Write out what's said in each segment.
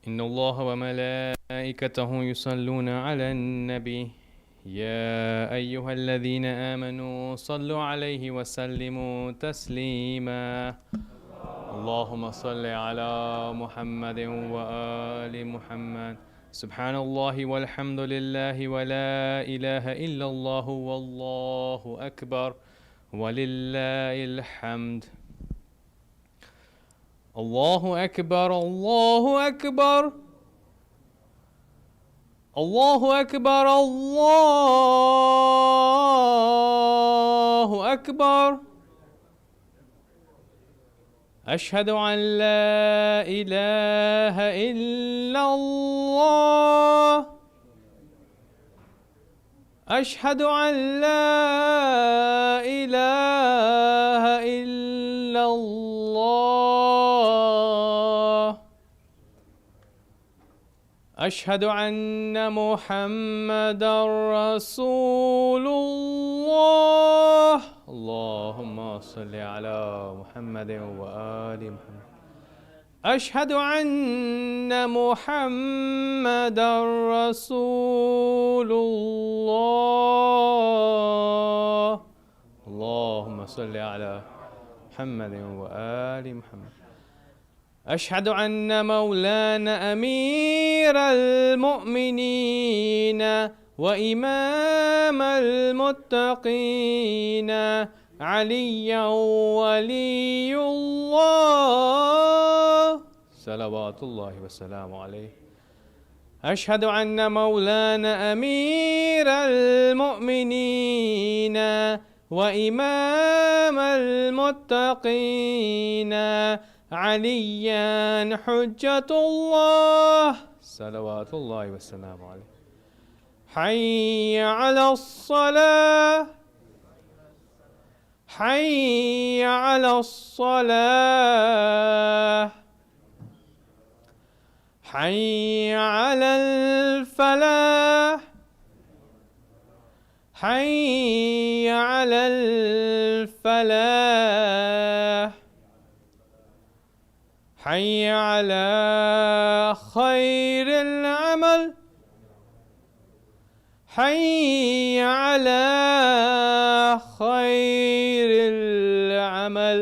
إن الله وملائكته يصلون على النبي يا أيها الذين آمنوا صلوا عليه وسلموا تسليما اللهم صل على محمد وآل محمد سبحان الله والحمد لله ولا إله إلا الله والله أكبر ولله الحمد الله أكبر الله أكبر الله أكبر الله أكبر أشهد أن لا إله إلا الله أشهد أن لا إله إلا الله أشهد أن محمدا رسول الله اللهم صل على محمد وآل محمد أشهد أن محمدا رسول الله اللهم صل على محمد وآل محمد أشهد أن مولانا أمير المؤمنين وإمام المتقين عليا ولي الله صلوات الله وسلامه عليه أشهد أن مولانا أمير المؤمنين وإمام المتقين عليا حجة الله صلوات الله وسلامه عليه حي على الصلاة حي على الصلاة حي على الفلاح حي على الفلاح حي على خير العمل حي على خير العمل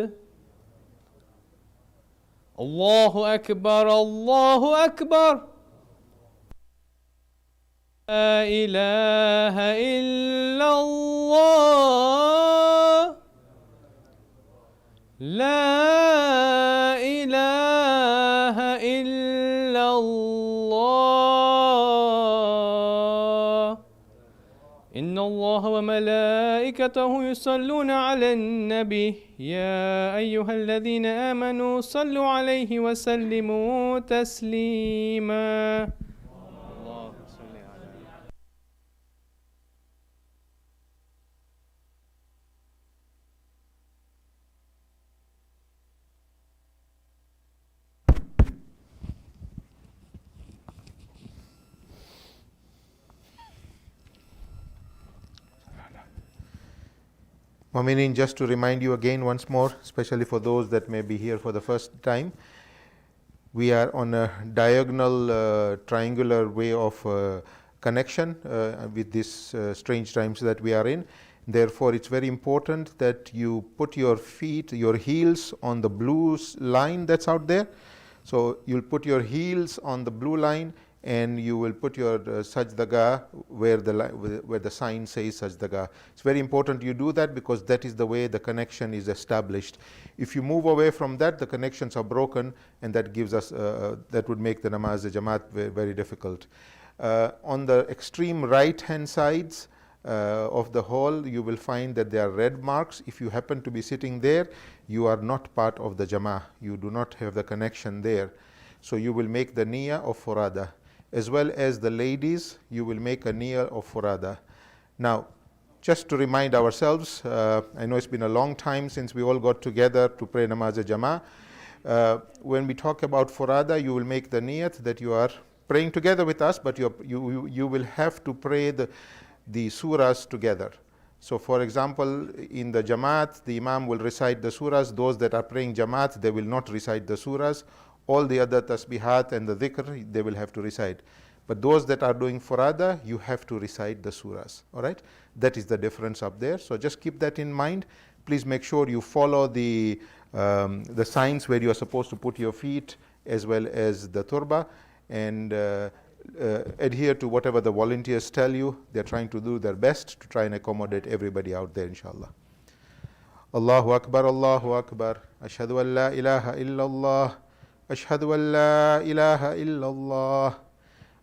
الله أكبر الله أكبر لا إله إلا الله لا إله إلا الله إن الله وملائكته يصلون على النبي يا أيها الذين آمنوا صلوا عليه وسلموا تسليما اللهم صل على Mu'minin, just to remind you again once more, especially for those that may be here for the first time, we are on a diagonal triangular way of connection with these strange times that we are in. Therefore, it's very important that you put your feet, your heels on the blue line that's out there. So you'll put your heels on the blue line and you will put your sajdaga where the sign says sajdaga. It's very important you do that because that is the way the connection is established. If you move away from that, the connections are broken, and that gives us that would make the namaz jamaat very, very difficult. On the extreme right hand sides of the hall, you will find that there are red marks. If you happen to be sitting there, you are not part of the jama'ah. You do not have the connection there. So you will make the niyyah of furada. As well as the ladies, you will make a niyyah of furada. Now, just to remind ourselves, I know it's been a long time since we all got together to pray namaz jama'ah. When we talk about furada, you will make the niyyat that you are praying together with us, but you will have to pray the surahs together. So for example, in the Jamaat, the Imam will recite the surahs. Those that are praying Jamaat, they will not recite the surahs. All the other tasbihat and the dhikr, they will have to recite. But those that are doing furada, you have to recite the surahs. All right? That is the difference up there. So just keep that in mind. Please make sure you follow the signs where you are supposed to put your feet as well as the turba, and adhere to whatever the volunteers tell you. They're trying to do their best to try and accommodate everybody out there, inshallah. Allahu Akbar, Allahu Akbar. Ashhadu an la ilaha illallah. Ashhadu an la ilaha illallah.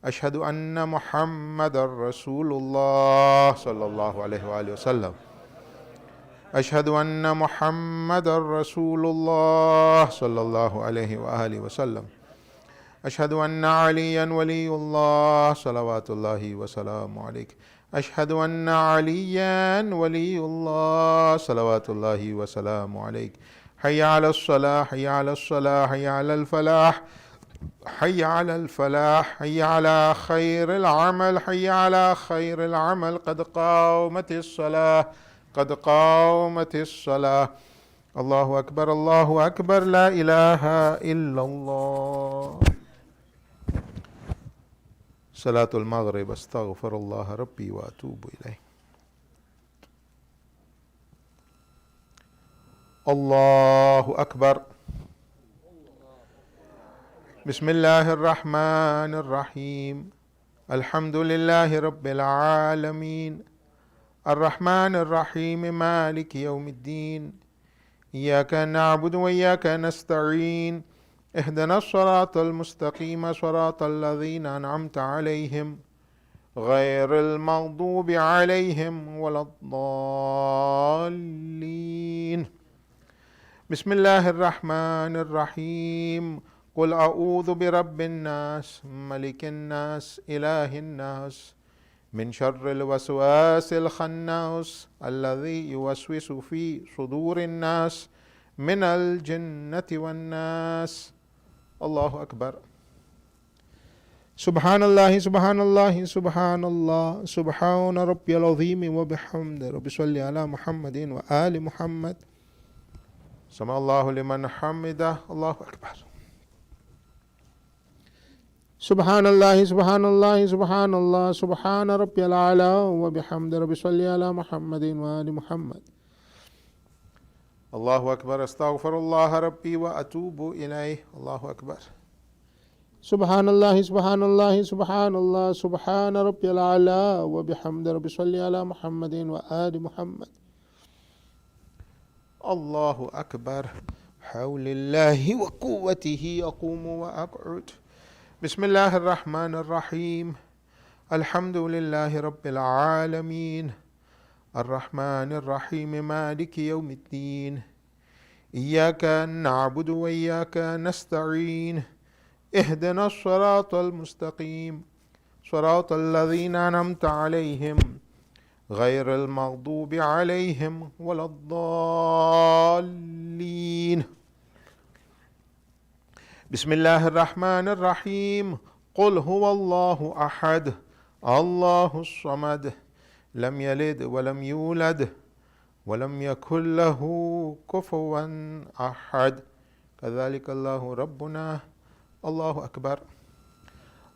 Ashhadu anna Muhammadar Rasulullah sallallahu alayhi wa sallam. Ashhadu anna Muhammadar Rasulullah sallallahu alayhi wa sallam. Ashhadu anna Aliyan waliyullah salawatullahi wa salamu alayk. Ashhadu anna Aliyan waliyullah salawatullahi wa salamu alayk. Hayya ala as-salah, hayya ala as-salah, hayya ala al-falah. حي على الفلاح حي على خير العمل حي على خير العمل قد قامت الصلاة قد قامت الصلاة الله أكبر الله أكبر لا إله إلا الله صلاة المغرب أستغفر الله ربي وأتوب إليه الله أكبر بسم الله الرحمن الرحيم الحمد لله رب العالمين الرحمن الرحيم مالك يوم الدين إياك نعبد وإياك نستعين اهدنا الصراط المستقيم صراط الذين أنعمت عليهم غير المغضوب عليهم ولا الضالين بسم الله الرحمن الرحيم قل أعوذ برب الناس ملك الناس إله الناس من شر الوسواس الخناس الذي يوسوس في صدور الناس من الجنة والناس الله أكبر سبحان الله سبحان الله سبحان الله سبحان ربي العظيم وبحمده رب صل على محمد وآل محمد سمع الله لمن حمده الله أكبر سبحان الله سبحان الله سبحان الله سبحان ربي الأعلى وبحمده رب صل على محمد وآل محمد الله أكبر أستغفر الله ربي وأتوب إليه الله أكبر سبحان الله سبحان الله سبحان الله سبحان ربي الأعلى وبحمده رب صل على محمد وآل محمد الله أكبر حول الله وقوته أقوم وأقعد بسم الله الرحمن الرحيم الحمد لله رب العالمين الرحمن الرحيم مالك يوم الدين إياك نعبد وإياك نستعين اهدنا الصراط المستقيم صراط الذين أنعمت عليهم غير المغضوب عليهم ولا الضالين بسم الله الرحمن الرحيم قل هو الله أحد الله الصمد لم يلد ولم يولد ولم يكن له كفوا أحد كذلك الله ربنا الله أكبر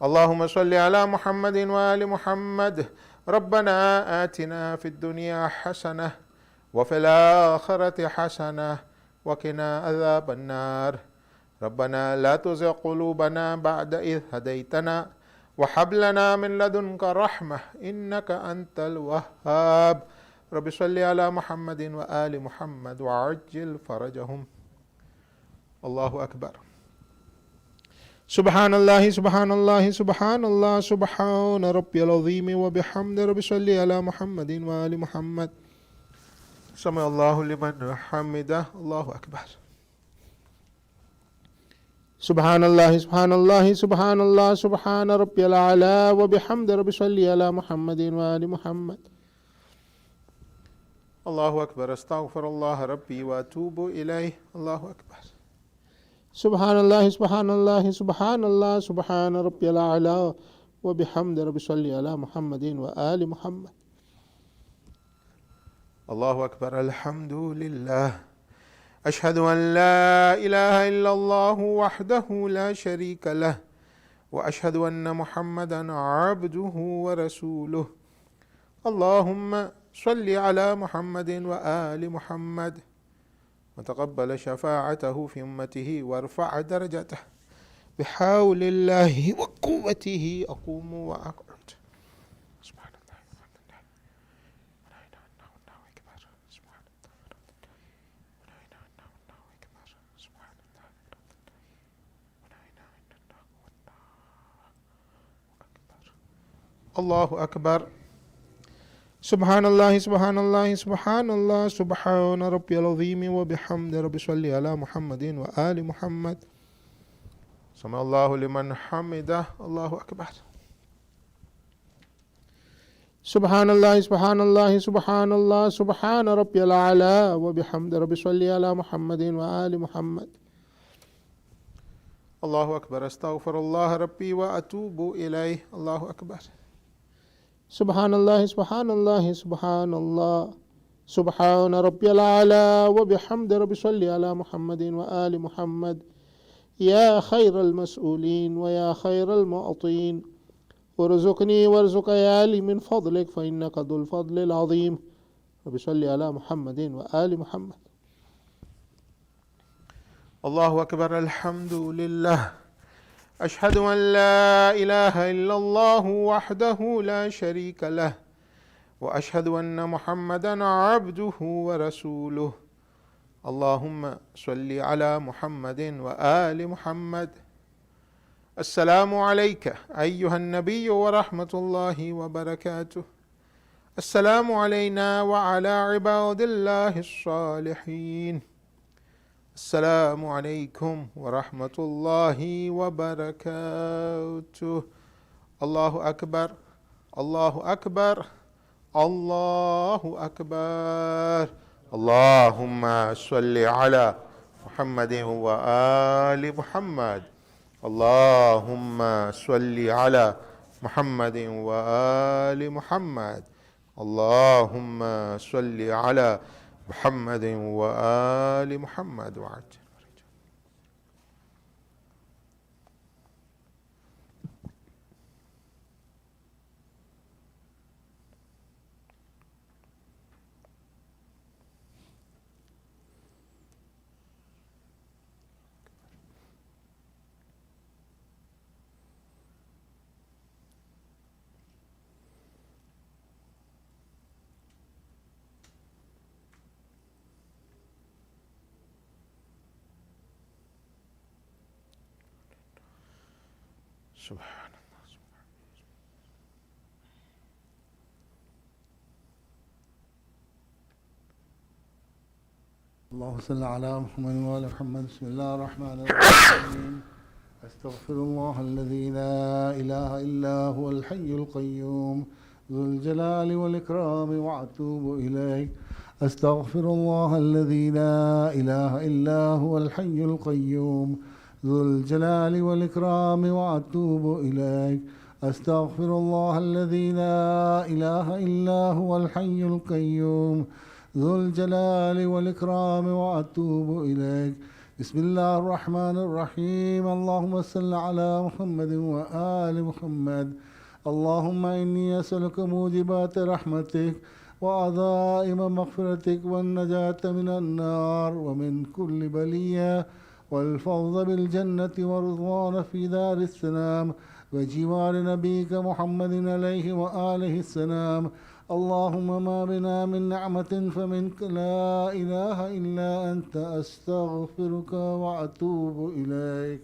اللهم صل على محمد وآل محمد ربنا آتنا في الدنيا حسنة وفي الآخرة حسنة وقنا عذاب النار ربنا لا تزغ قلوبنا بعد إذ هديتنا وهب لنا من لدنك رحمة إنك أنت الوهاب رب صل على محمد وآل محمد وعجل فرجهم الله أكبر سبحان الله سبحان الله سبحان الله سبحان ربي العظيم وبحمده رب صل على محمد وآل محمد سمع الله لمن حمده الله أكبر سبحان الله سبحان الله سبحان الله سبحان ربي الأعلى وبحمده رب صل على محمد وآل محمد الله أكبر أستغفر الله ربي وأتوب إليه الله أكبر سبحان الله سبحان الله سبحان الله سبحان ربي الأعلى وبحمده رب صل على محمد وآل محمد الله أكبر الحمد لله أشهد أن لا إله إلا الله وحده لا شريك له وأشهد أن محمدا عبده ورسوله. اللهم صل على محمد وآل محمد وتقبل شفاعته في أمته وارفع درجته بحول الله وقوته أقوم وأقعد. سبحان الله والحمد لله ولا إله إلا الله والله أكبر. سبحان الله ولا إله إلا الله والله أكبر. سبحان الله ولا إله إلا الله والله أكبر. الله أكبر. سبحان الله سبحان الله سبحان الله سبحان ربي العظيم وبحمد ربي صل على محمد وآل محمد. سمع الله لمن حمده. الله أكبر. سبحان الله سبحان الله سبحان الله سبحان ربي الأعلى وبحمد ربي صل على محمد وآل محمد. الله أكبر. أستغفر الله ربي وأتوب إليه. الله أكبر. سبحان الله سبحان الله سبحان الله سبحان ربي الأعلى وبحمد ربي صل على محمد وآل محمد. يا خير المسؤولين ويا خير المعطين وارزقني وارزق عيالي من فضلك فإنك ذو الفضل العظيم. رب صل على محمد وآل محمد. الله أكبر. الحمد لله. أشهد أن لا إله إلا الله وحده لا شريك له وأشهد أن محمدا عبده ورسوله. اللهم صل على محمد وآل محمد. السلام عليك أيها النبي ورحمة الله وبركاته. السلام علينا وعلى عباد الله الصالحين. السلام عليكم ورحمة الله وبركاته. الله أكبر. الله أكبر. الله أكبر. اللهم صل على محمد وآل محمد. اللهم صل على محمد وآل محمد. اللهم صل على محمد وآل محمد. وعجل. سبحان الله. اللهم صل على محمد وآل محمد. بسم الله الرحمن الرحيم. أستغفر الله الذي لا إله إلا هو الحي القيوم ذو الجلال والإكرام وأتوب إليه. أستغفر الله الذي لا إله إلا هو الحي القيوم ذو الجلال والإكرام وأتوب إليه. أستغفر الله الذي لا إله إلا هو الحي القيوم ذو الجلال والإكرام وأتوب إليك. بسم الله الرحمن الرحيم. اللهم صل على محمد وآل محمد. اللهم إني أسألك موجبات رحمتك وعزائم مغفرتك والنجاة من النار ومن كل بلية والفوز بالجنة والرضوان في دار السلام وجوار نبيك محمد عليه وآله السلام. اللهم ما بنا من نعمة فمنك لا إله إلا أنت. أستغفرك وأتوب إليك.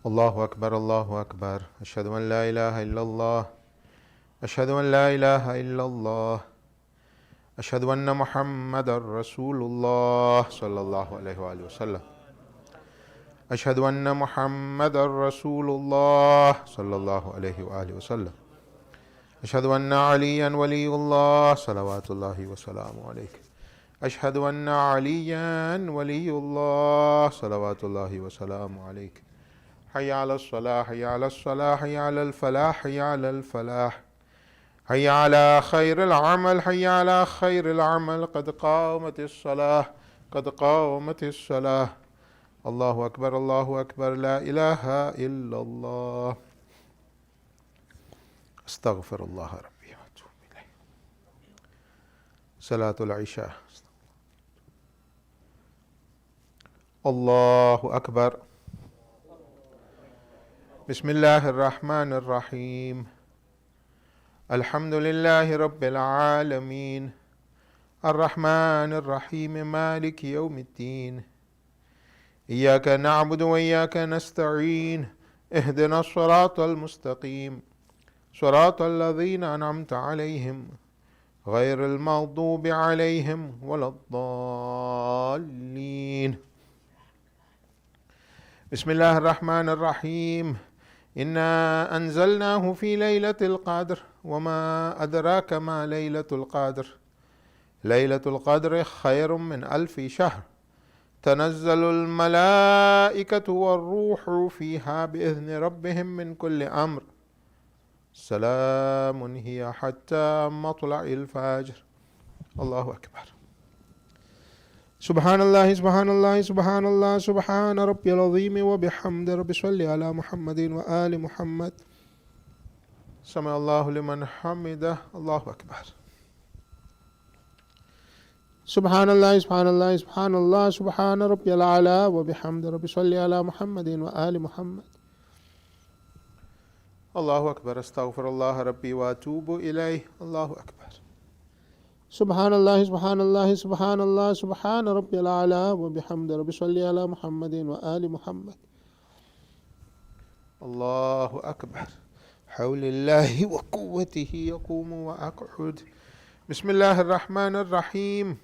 الله أكبر الله أكبر أشهد أن لا إله إلا الله أشهد أن لا إله إلا الله أشهد أن محمد رسول الله صلى الله عليه وآله وسلم أشهد أن محمد رسول الله صلى الله عليه وآله وسلم أشهد أن عليا ولي الله صلوات الله وسلامه عليه أشهد أن عليا ولي الله صلوات الله وسلامه عليه حي على الصلاة حي على الصلاة حي على الفلاح حي على الفلاح حي على خير العمل حي على خير العمل قد قامت الصلاة قد قامت الصلاة الله أكبر الله أكبر لا إله إلا الله أستغفر الله ربي وأتوب إليه. صلاة العشاء. الله أكبر. بسم الله الرحمن الرحيم. الحمد لله رب العالمين الرحمن الرحيم مالك يوم الدين إياك نعبد وإياك نستعين اهدنا الصراط المستقيم صراط الذين أنعمت عليهم غير المغضوب عليهم ولا الضالين. بسم الله الرحمن الرحيم. إنا أنزلناه في ليلة القدر وما أدراك ما ليلة القدر ليلة القدر خير من 1000 شهر تنزل الملائكة والروح فيها بإذن ربهم من كل أمر سلام هي حتى مطلع الفجر. الله أكبر. سبحان الله سبحان الله سبحان الله سبحان ربي العظيم وبحمد ربي صل على محمد وآل محمد. سمع الله لمن حمده. الله أكبر. سبحان الله سبحان الله سبحان الله سبحان ربي الأعلى وبحمد ربي صل على محمد وآل محمد. الله أكبر. أستغفر الله ربي وأتوب إليه. الله أكبر. سبحان الله سبحان الله سبحان الله سبحان ربي الأعلى وبحمد ربي صل على محمد وآل محمد. الله أكبر. حول الله وقوته يقوم وأقعد. بسم الله الرحمن الرحيم.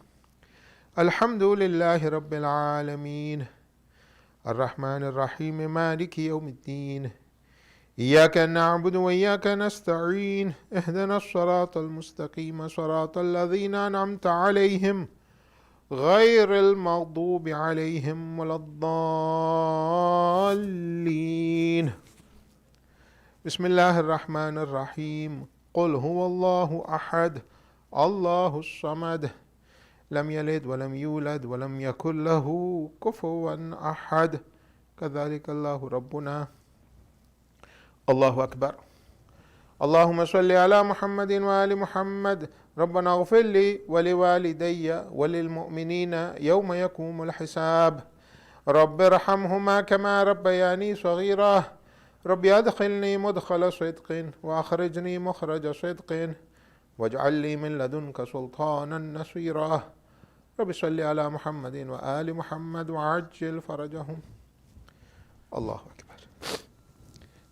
الحمد لله رب العالمين الرحمن الرحيم مالك يوم الدين إياك نعبد وإياك نستعين اهدنا الصراط المستقيم صراط الذين أنعمت عليهم غير المغضوب عليهم ولا الضالين. بسم الله الرحمن الرحيم. قل هو الله أحد الله الصمد لم يلد ولم يولد ولم يكن له كفوا أحد كذلك الله ربنا. الله أكبر. اللهم صل على محمد وآل محمد. ربنا اغفر لي ولوالدي وللمؤمنين يوم يقوم الحساب. رب ارحمهما كما ربياني صغيرا. رب أدخلني مدخل صدق وأخرجني مخرج صدق واجعل لي من لدنك سلطانا نصيرا. رب صل على محمد وآل محمد وعجل فرجهم. الله أكبر.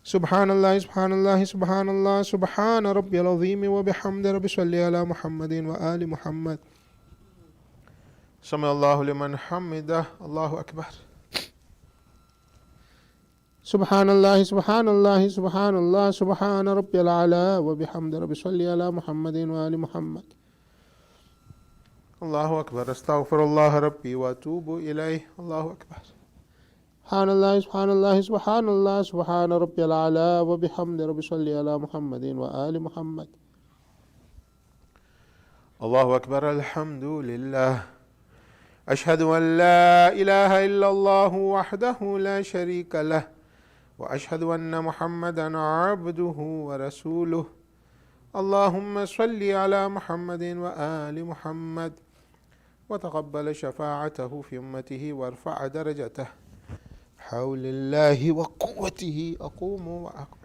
سبحان الله سبحان الله سبحان الله سبحان ربي العظيم وبحمد ربي صل على محمد وآل محمد. سمع الله لمن حمده. الله أكبر. سبحان الله سبحان الله سبحان الله سبحان ربي الأعلى وبحمد ربي صل على محمد وآل محمد. الله أكبر. أستغفر الله ربي وأتوب إليه. الله أكبر. سبحان الله سبحان الله سبحان الله سبحان ربي الأعلى وبحمد ربي صل على محمد وآل محمد. الله أكبر. الحمد لله. أشهد أن لا إله إلا الله وحده لا شريك له وأشهد أن محمدا عبده ورسوله. اللهم صل على محمد وآل محمد وتقبل شفاعته في أمته وارفع درجته. حول الله وقوته أقوم وأقعد.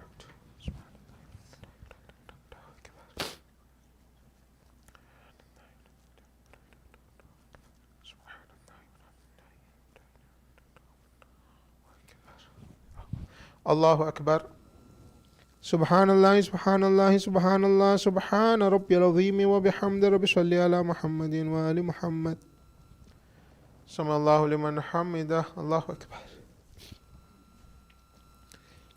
Allahu Akbar. Subhanallah, Subhanallah, Subhanallah, Subhana Rabbiyal Azim wa bihamdi Rabbi salli ala Muhammadin wa ali Muhammad. Samallahu liman hamidah. Allahu Akbar.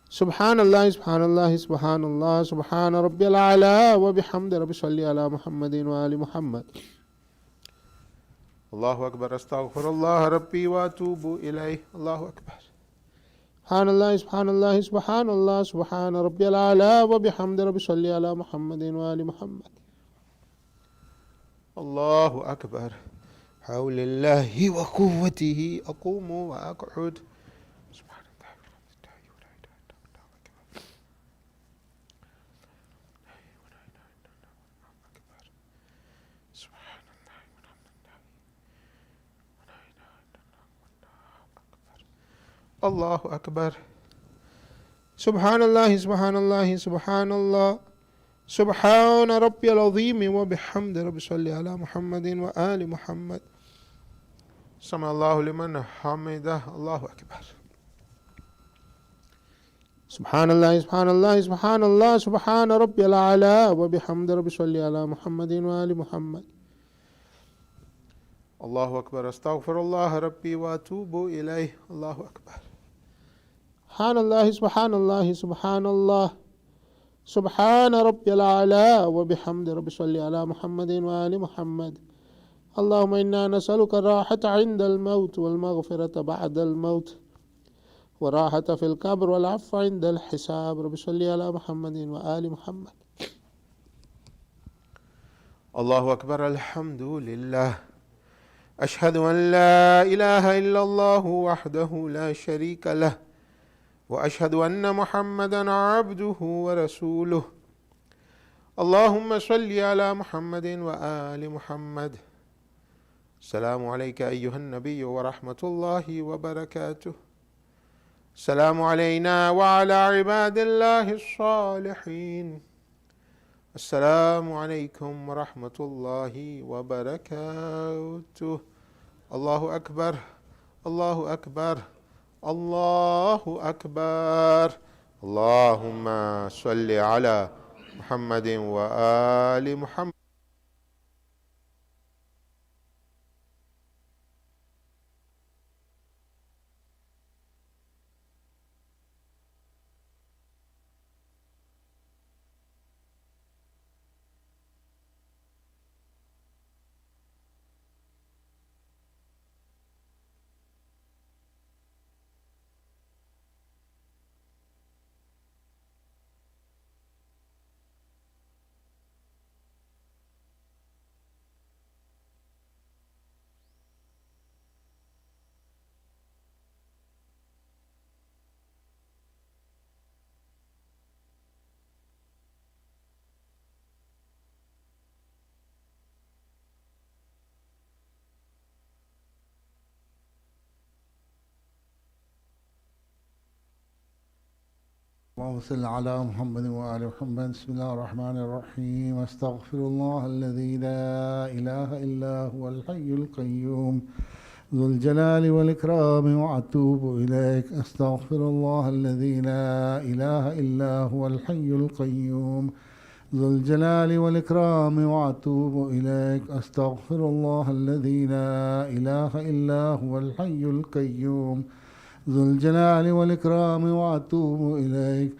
Subhanallah, Subhanallah, Subhanallah, Subhana Rabbiyal A'la wa bihamdi Rabbi salli ala Muhammadin wa ali Muhammad. Allahu Akbar. Astaghfirullah Rabbi wa atubu ilayh. Allahu Akbar. Subhanallah, Subhanallah, Subhanallah, Subhana Rabbiyal A'la wa bihamdi Rabbi salli ala Muhammadin wa ali Muhammad. Allahu Akbar. Hawlillahi wa quwwatihi aqumu wa aq'ud. Allahu Akbar. Subhanallah, Subhanallah, Subhanallah, Subhana Rabbiyal Azim wa bihamdi Rabbi salli ala Muhammadin wa ali Muhammad. Samallahu liman hamidah. Allahu Akbar. Subhanallah, Subhanallah, Subhanallah, Subhana Rabbiyal A'la wa bihamdi Rabbi salli ala Muhammadin wa ali Muhammad. Allahu Akbar. Astaghfirullah Rabbi wa atubu ilayh. Allahu Akbar. Subhanallah, Subhanallah, Subhanallah, Subhana Rabbiyal A'la wa bihamdi Rabbi salli ala Muhammadin wa ali Muhammad. اللهم إنا نسألك الراحة عند الموت والمغفرة بعد الموت وراحة في القبر والعفو عند الحساب. رب صل على محمد وآل محمد. الله أكبر. الحمد لله. أشهد أن لا إله إلا الله وحده لا شريك له وأشهد أن محمدا عبده ورسوله. اللهم صل على محمد وآل محمد. السلام عليك أيها النبي ورحمة الله وبركاته. السلام علينا وعلى عباد الله الصالحين. السلام عليكم ورحمة الله وبركاته. الله أكبر. الله أكبر. الله أكبر. اللهم صل على محمد وآل محمد. اللهم صل على محمد وآل محمد. بسم الله الرحمن الرحيم. أستغفر الله الذي لا إله إلا هو الحي القيوم ذو الجلال والإكرام وأتوب إليك. أستغفر الله الذي لا إله إلا هو الحي القيوم ذو الجلال والإكرام وأتوب إليك. أستغفر الله الذي لا إله إلا هو الحي القيوم ذو الجلال والإكرام وأتوب إليك.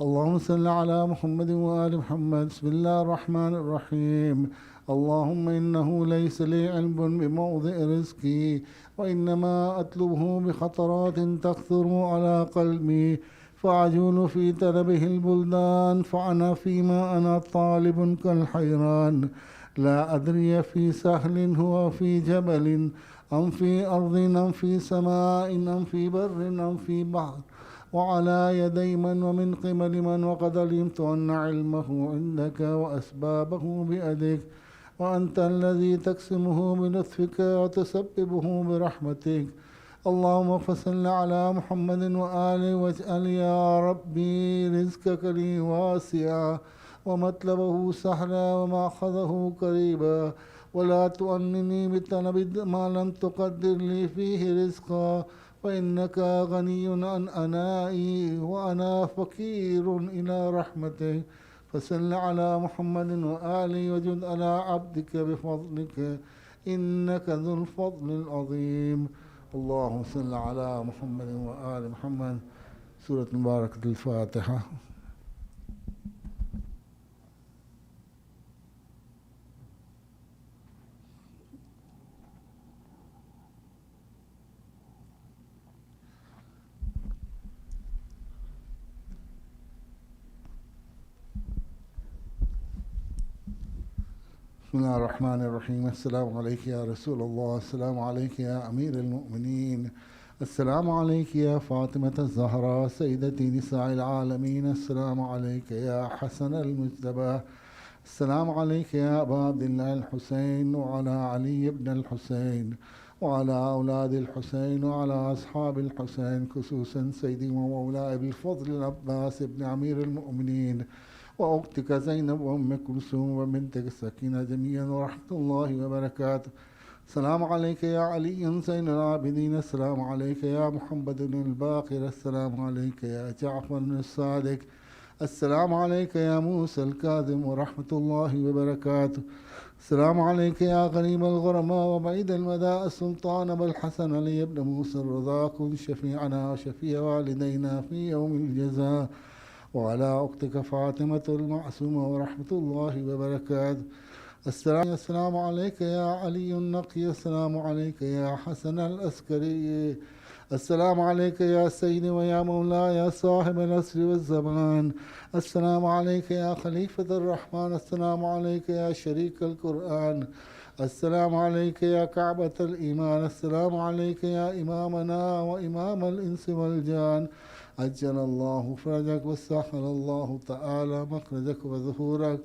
اللهم صل على محمد وآل محمد. بسم الله الرحمن الرحيم. اللهم إنه ليس لي علم بموضع رزقي وإنما أطلبه بخطرات تخطر على قلبي فأعجل في طلبه البلدان فأنا فيما أنا طالب كالحيران لا أدري في سهل هو في جبل أم في أرض أم في سماء أم في بر أم في بحر وعلى يدي من ومن قبل من وقد علمت أن علمه عندك وأسبابه بيدك وأنت الذي تقسمه بلطفك وتسببه برحمتك. اللهم فصل على محمد وآله واجعل يا ربي رزقك لي واسعا ومطلبه سهلا ومأخذه قريبا ولا تؤنني بطلب ما لم تقدر لي فيه رزقا فإنك غني عن أنائي وأنا فقير إلى رحمتك. فصل على محمد وآله وجد على عبدك بفضلك إنك ذو الفضل العظيم. اللهم صل على محمد وآل محمد. سورة مباركة الفاتحة. بسم الله الرحمن الرحيم. السلام عليك يا رسول الله، السلام عليك يا أمير المؤمنين، السلام عليك يا فاطمة الزهراء سيدتي نساء العالمين، السلام عليك يا حسن المجتبى، السلام عليك يا أبا عبد الله الحسين وعلى علي بن الحسين وعلى أولاد الحسين وعلى أصحاب الحسين، خصوصا سيدي ومولاي بالفضل العباس بن أمير المؤمنين وأختك زينب وأم كلثوم وبنتك السكينة جميعا ورحمة الله وبركاته. السلام عليك يا علي زين العابدين، السلام عليك يا محمد الباقر، السلام عليك يا جعفر الصادق، السلام عليك يا موسى الكاظم ورحمة الله وبركاته. السلام عليك يا غريب الغرماء وبعيد المدى السلطان أبا الحسن علي بن موسى الرضا، كن شفيعنا وشفيع والدينا في يوم الجزاء. وعلى أختك فاطمة المعصومة ورحمة الله وبركاته. السلام عليك يا علي النقي، السلام عليك يا حسن الأسكري، السلام عليك يا سيدي ويا مولاي يا صاحب العصر والزمان، السلام عليك يا خليفة الرحمن، السلام عليك يا شريك القرآن، السلام عليك يا كعبة الإيمان، السلام عليك يا إمامنا وإمام الإنس والجان. عجل الله فرجك وسهل الله تعالى مخرجك وظهورك،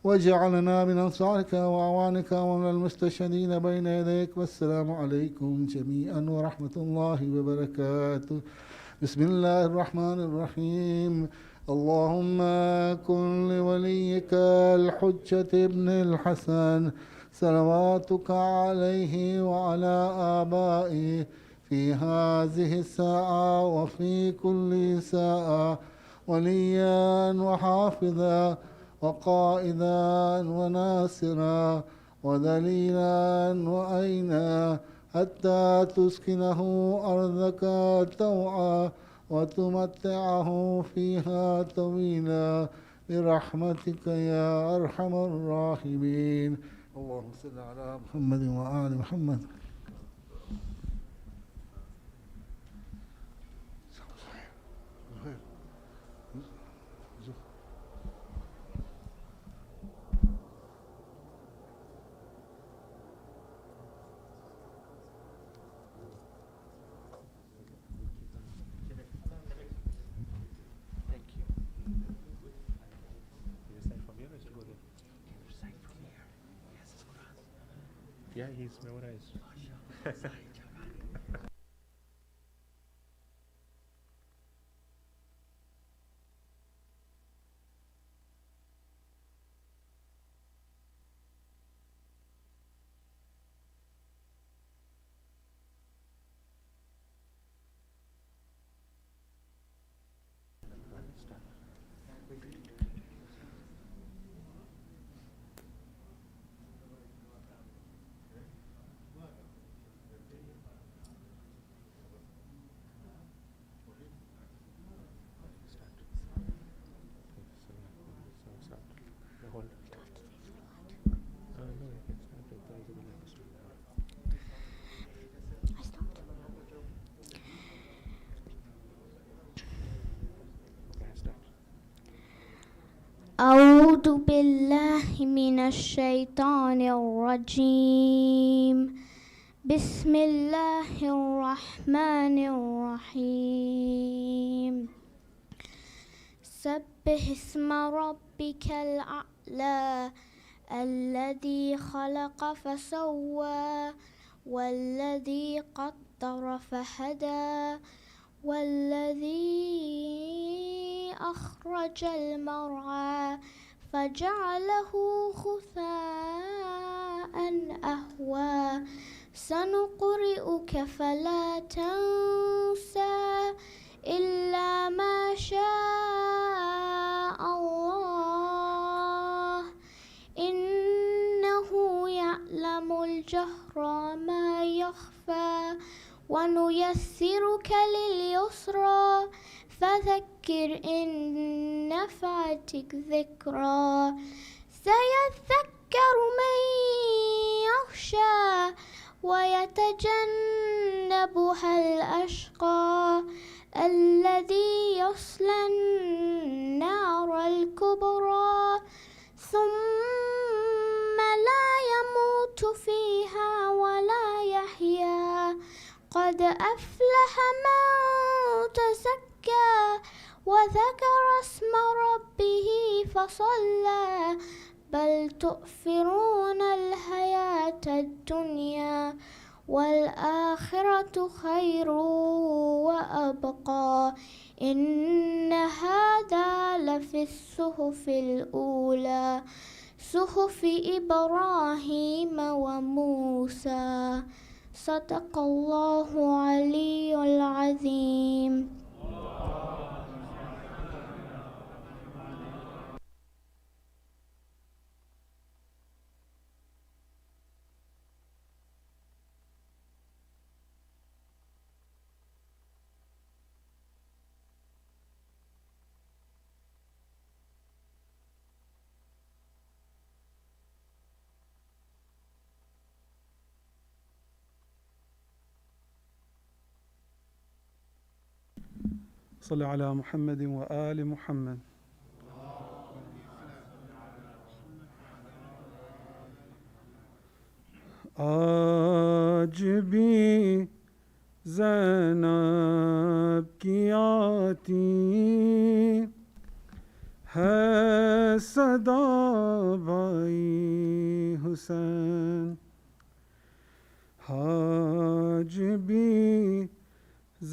وجعلنا من أنصارك وأعوانك ومن المستشهدين بين يديك. والسلام عليكم جميعا ورحمة الله وبركاته. بسم الله الرحمن الرحيم. اللهم كن لوليك الحجة ابن الحسن صلواتك عليه وعلى آبائه في هذه الساعة وفي كل ساعة وليا وحافظا وقائدا وناصرا ودليلا وأينا حتى تسكنه أرضك طوعا وتمتعه فيها طويلا برحمتك يا أرحم الراحمين. اللهم صل على محمد وآل محمد. Yeah, he's memorized. أعوذ بالله من الشيطان الرجيم. بسم الله الرحمن الرحيم. سبح اسم ربك الأعلى الذي خلق فسوى والذي قدر فهدى والذي أخرج المرعى فجعله غثاء أهوى سنقرئك فلا تنسى إلا ما شاء الله إنه يعلم الجهر ما يخفى ونيسرك لليسرى فذكر إن نفعت الذكرى سيذكر من يخشى ويتجنبها الأشقى الذي يصلى النار الكبرى ثم لا يموت فيها ولا يحيا قد أفلح من تزكى وذكر اسم ربه فصلى بل تؤثرون الحياة الدنيا والآخرة خير وأبقى إن هذا لفي الصحف الأولى صحف إبراهيم وموسى صدق الله العلي العظيم. صل على محمد وآل محمد. आज भी ज़ैनब की आती है सदा भाई हुसैन आज भी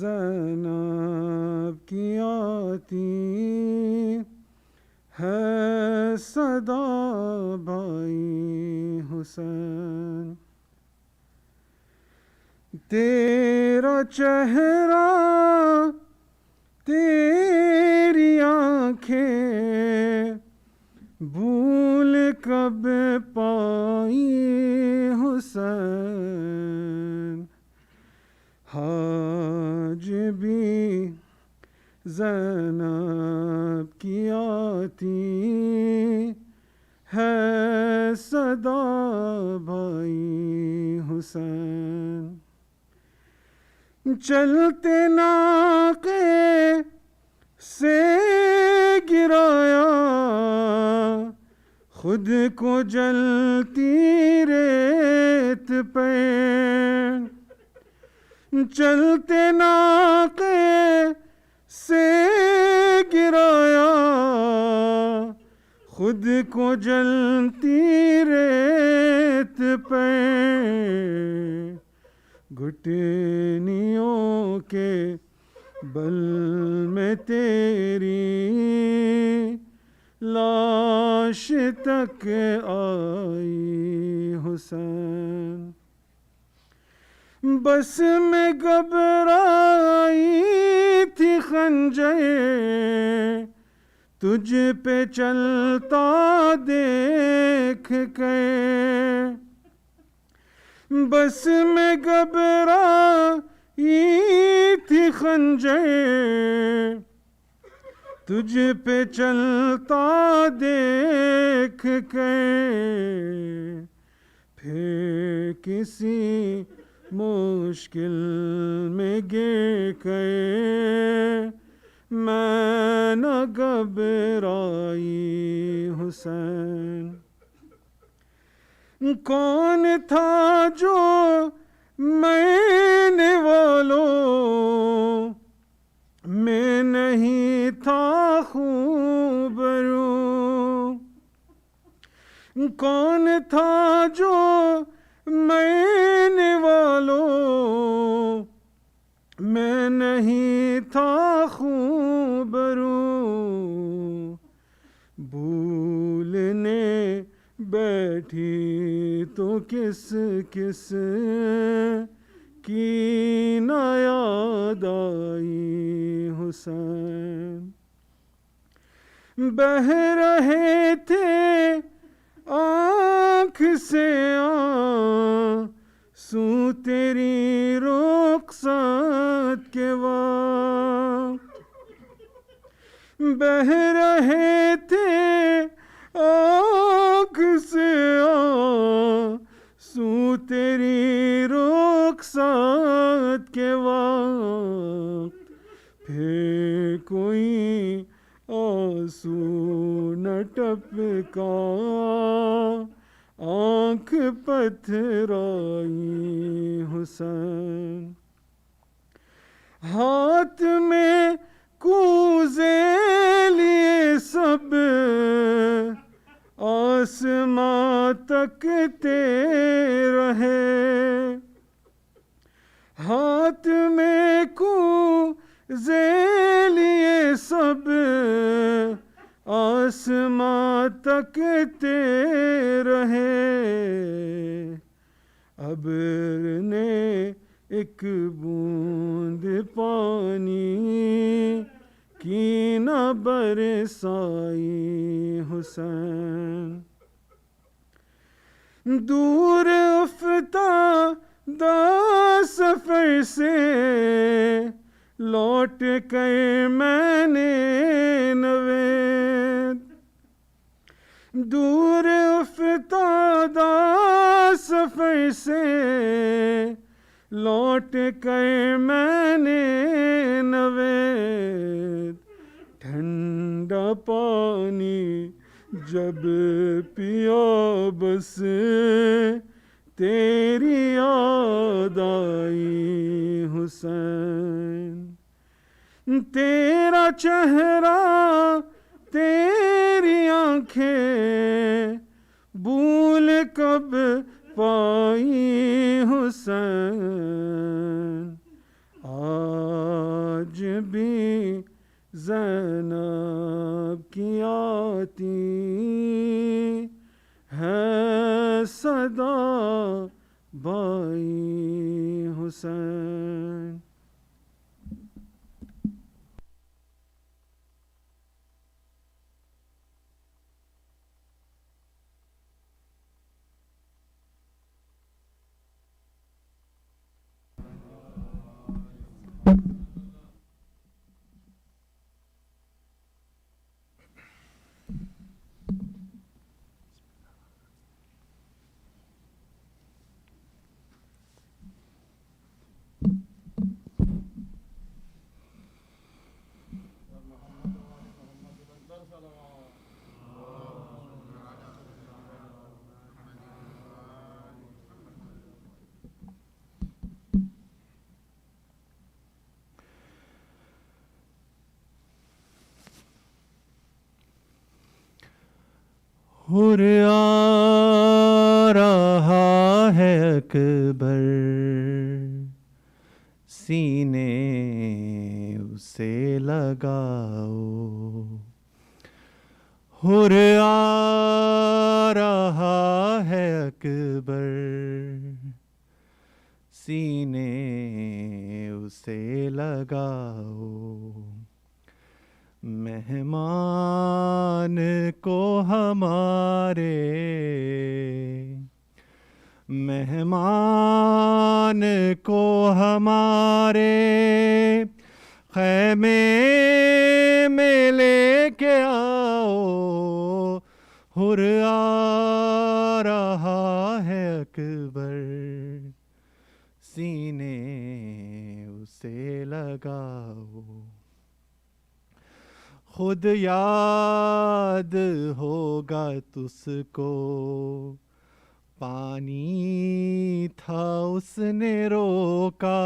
ज़ैनब की आती है सदा भाई हुसैन तेरा चेहरा तेरी आँखें भूल कब पाई हुसैन आज भी ज़ैनब की आती है सदा भाई हुसैन चलते नाके से गिराया खुद को जलती रेत पे चलते नाके से गिराया खुद को जलती रेत पे घुटनियों के बल में तेरी लाश तक आई हुसैन बस में घबराई थी खंजर तुझ पे चलता देख के बस में घबराई थी खंजर तुझ पे चलता देख के फिर किसी मुश्किल में गिर के मैं न घबराई हुसैन कौन था जो मरने वालों में नहीं था खूबरू कौन था जो मरने वालों में नहीं था खूबरू भूलने बैठी तो किस किस की न याद आई हुसैन। बह रहे थे आँख से आंसू तेरी रुखसत के वक्त। बह रहे थे आँख से आंसू तेरी रुखसत के वक्त। फिर कोई आंसू न टपका आँख पथराई हुसैन। हाथ में कूजे लिए सब आसमां तकते रहे। हाथ में कूजे लिए सब आसमां तकते रहे। अब्र ने एक बूंद पानी की न बरसाई हुसैन। दूर उफ़्तादा सफ़र से लौट कर मैंने नवेद। दूर उफ़्तादा सफ़र से लौट कर मैंने नवेद। ठंडा पानी जब पिया बस तेरी याद आई हुसैन। तेरा चेहरा तेरी आँखें भूल कब पाई हुसैन। आज भी ज़ैनब की आती है सदा बाई हुसैन। हुर आ रहा है अकबर सीने उसे लगाओ। हुर आ रहा है अकबर सीने उसे लगाओ। मेहमान को हमारे मेहमान को हमारे खैमे में लेके आओ। हुर आ रहा है अकबर सीने उसे लगाओ। खुद याद होगा तुझको पानी था उसने रोका।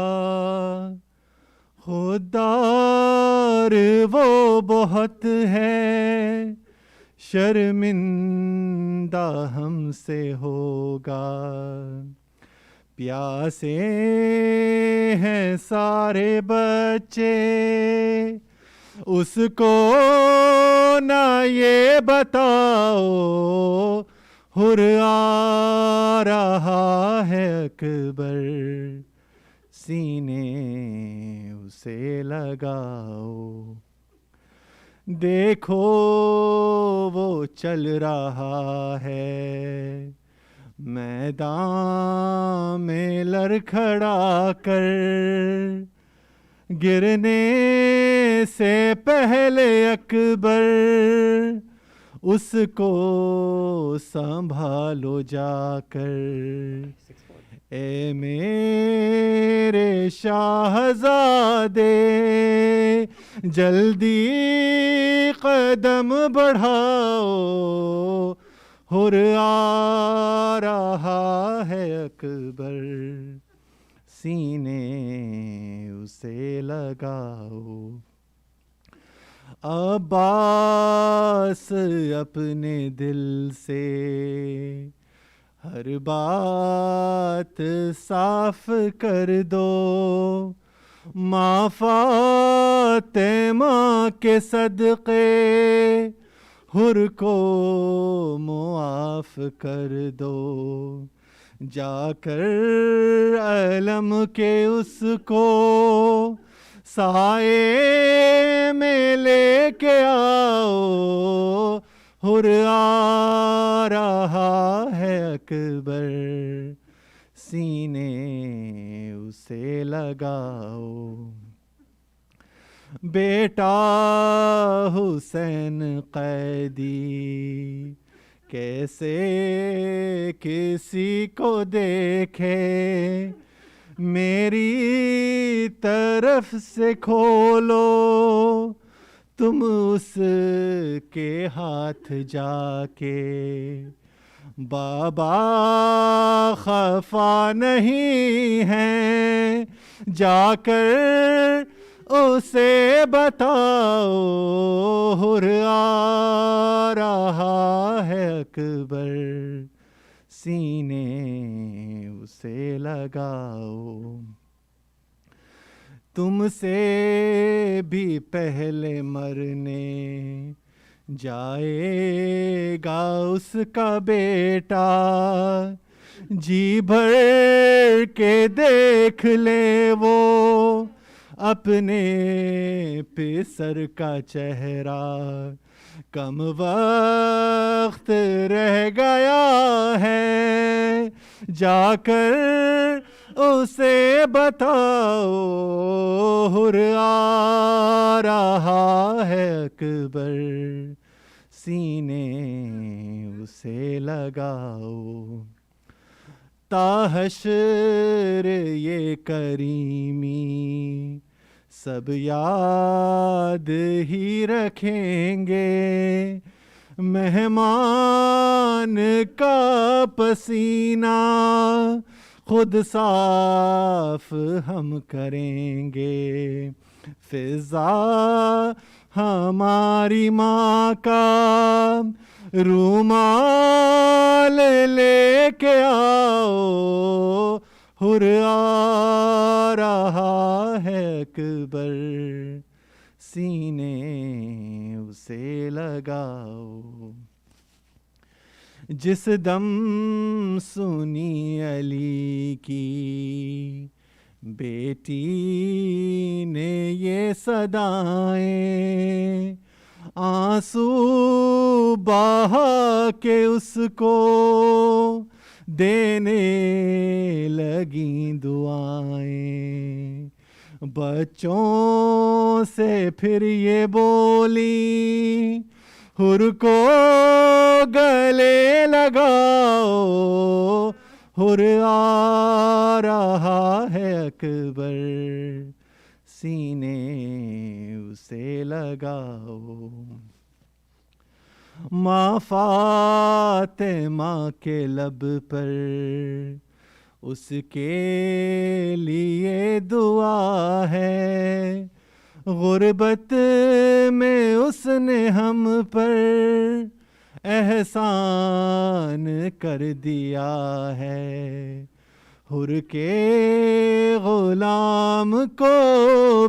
खुदार वो बहुत है शर्मिंदा हमसे होगा। प्यासे हैं सारे बच्चे उसको ना ये बताओ। हुर आ रहा है अकबर, सीने उसे लगाओ। देखो वो चल रहा है मैदान में लड़खड़ा कर, गिरने से पहले अकबर उसको संभालो जाकर। ए मेरे शाहज़ादे जल्दी कदम बढ़ाओ, हुर आ रहा है अकबर, सीने उसे लगाओ। अब्बास अपने दिल से हर बात साफ कर दो, माँ फातिमा के सदक़े हुर को मुआफ़ कर दो। जाकर अलम के उसको साए में लेके आओ, हुर आ रहा है अकबर, सीने उसे लगाओ। बेटा हुसैन कैदी कैसे किसी को देखे, मेरी तरफ से खोलो तुम उसके हाथ जाके। बाबा खफा नहीं है, जाकर उसे बताओ, हुर आ रहा है अकबर, सीने उसे लगाओ। तुमसे भी पहले मरने जाएगा उसका बेटा, जी भर के देख ले वो अपने पिसर का चेहरा। कम वक्त रह गया है, जाकर उसे बताओ, हुर आ रहा है अकबर, सीने उसे लगाओ। ताहशर ये करीमी सब याद ही रखेंगे, मेहमान का पसीना खुद साफ हम करेंगे। फिजा हमारी माँ का रूमाल लेके आओ, हुर आ रहा है अकबर, सीने उसे लगाओ। जिस दम सुनी अली की बेटी ने ये सदाएं, आंसू बहा के उसको देने लगी दुआएं। बच्चों से फिर ये बोली, हुर को गले लगाओ, हुर आ रहा है अकबर, सीने उसे लगाओ। माँ फातिमा के लब पर उसके लिए दुआ है, गुर्बत में उसने हम पर एहसान कर दिया है। हुर के गुलाम को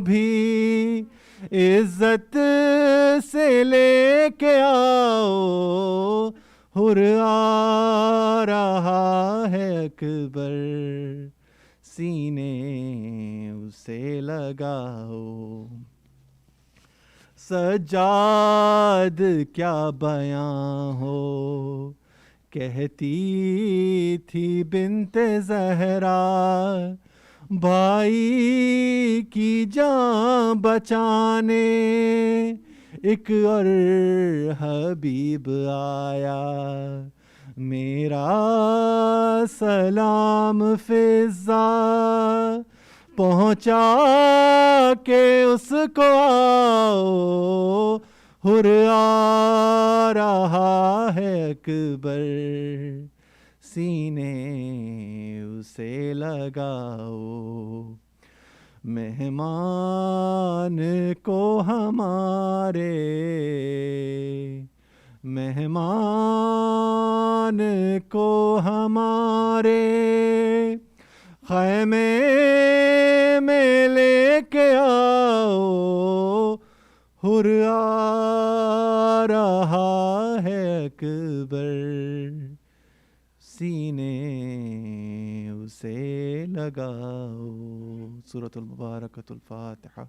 भी इज्जत से लेके आओ, हुर आ रहा है अकबर, सीने उसे लगाओ। सज्जाद क्या बयां हो, कहती थी बिन्ते ज़हरा, भाई की जान बचाने एक और हबीब आया। मेरा सलाम फिजा पहुँचा के उसको आओ, हुर आ रहा है अकबर, सीने उसे लगाओ। मेहमान को हमारे, मेहमान को हमारे खैमे में लेके आओ, हुर आ रहा है अकबर, सीने उसे लगाओ। सूरतुल मुबारकतुल फातिहा।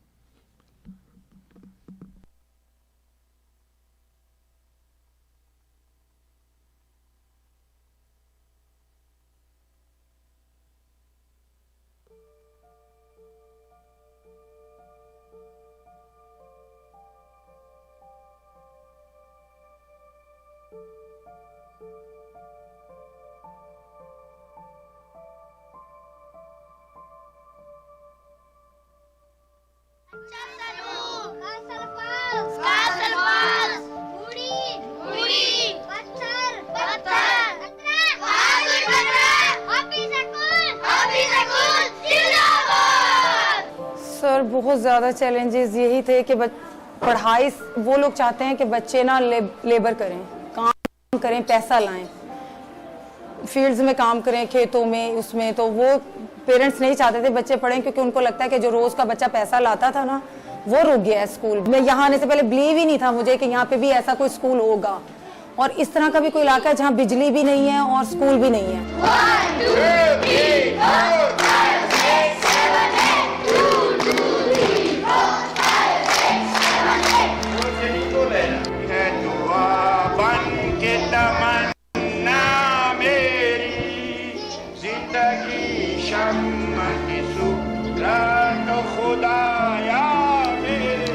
सर बहुत ज़्यादा चैलेंजेस यही थे कि पढ़ाई वो लोग चाहते हैं कि बच्चे ना लेबर करें, काम करें, पैसा लाएं, फील्ड्स में काम करें, खेतों में, उसमें। तो वो पेरेंट्स नहीं चाहते थे बच्चे पढ़ें, क्योंकि उनको लगता है कि जो रोज़ का बच्चा पैसा लाता था ना, वो रुक गया है स्कूल में। यहाँ आने से पहले बिलीव ही नहीं था मुझे कि यहाँ पे भी ऐसा कोई स्कूल होगा, और इस तरह का भी कोई इलाका है जहाँ बिजली भी नहीं है और स्कूल भी नहीं है। 1 2 3 4 5 6 7 8 2 2 3 4 5 6 7 8 है दुआ बन के तमन्ना मेरी, जिंदगी शम्मा की सूरत खुदाया मेरी।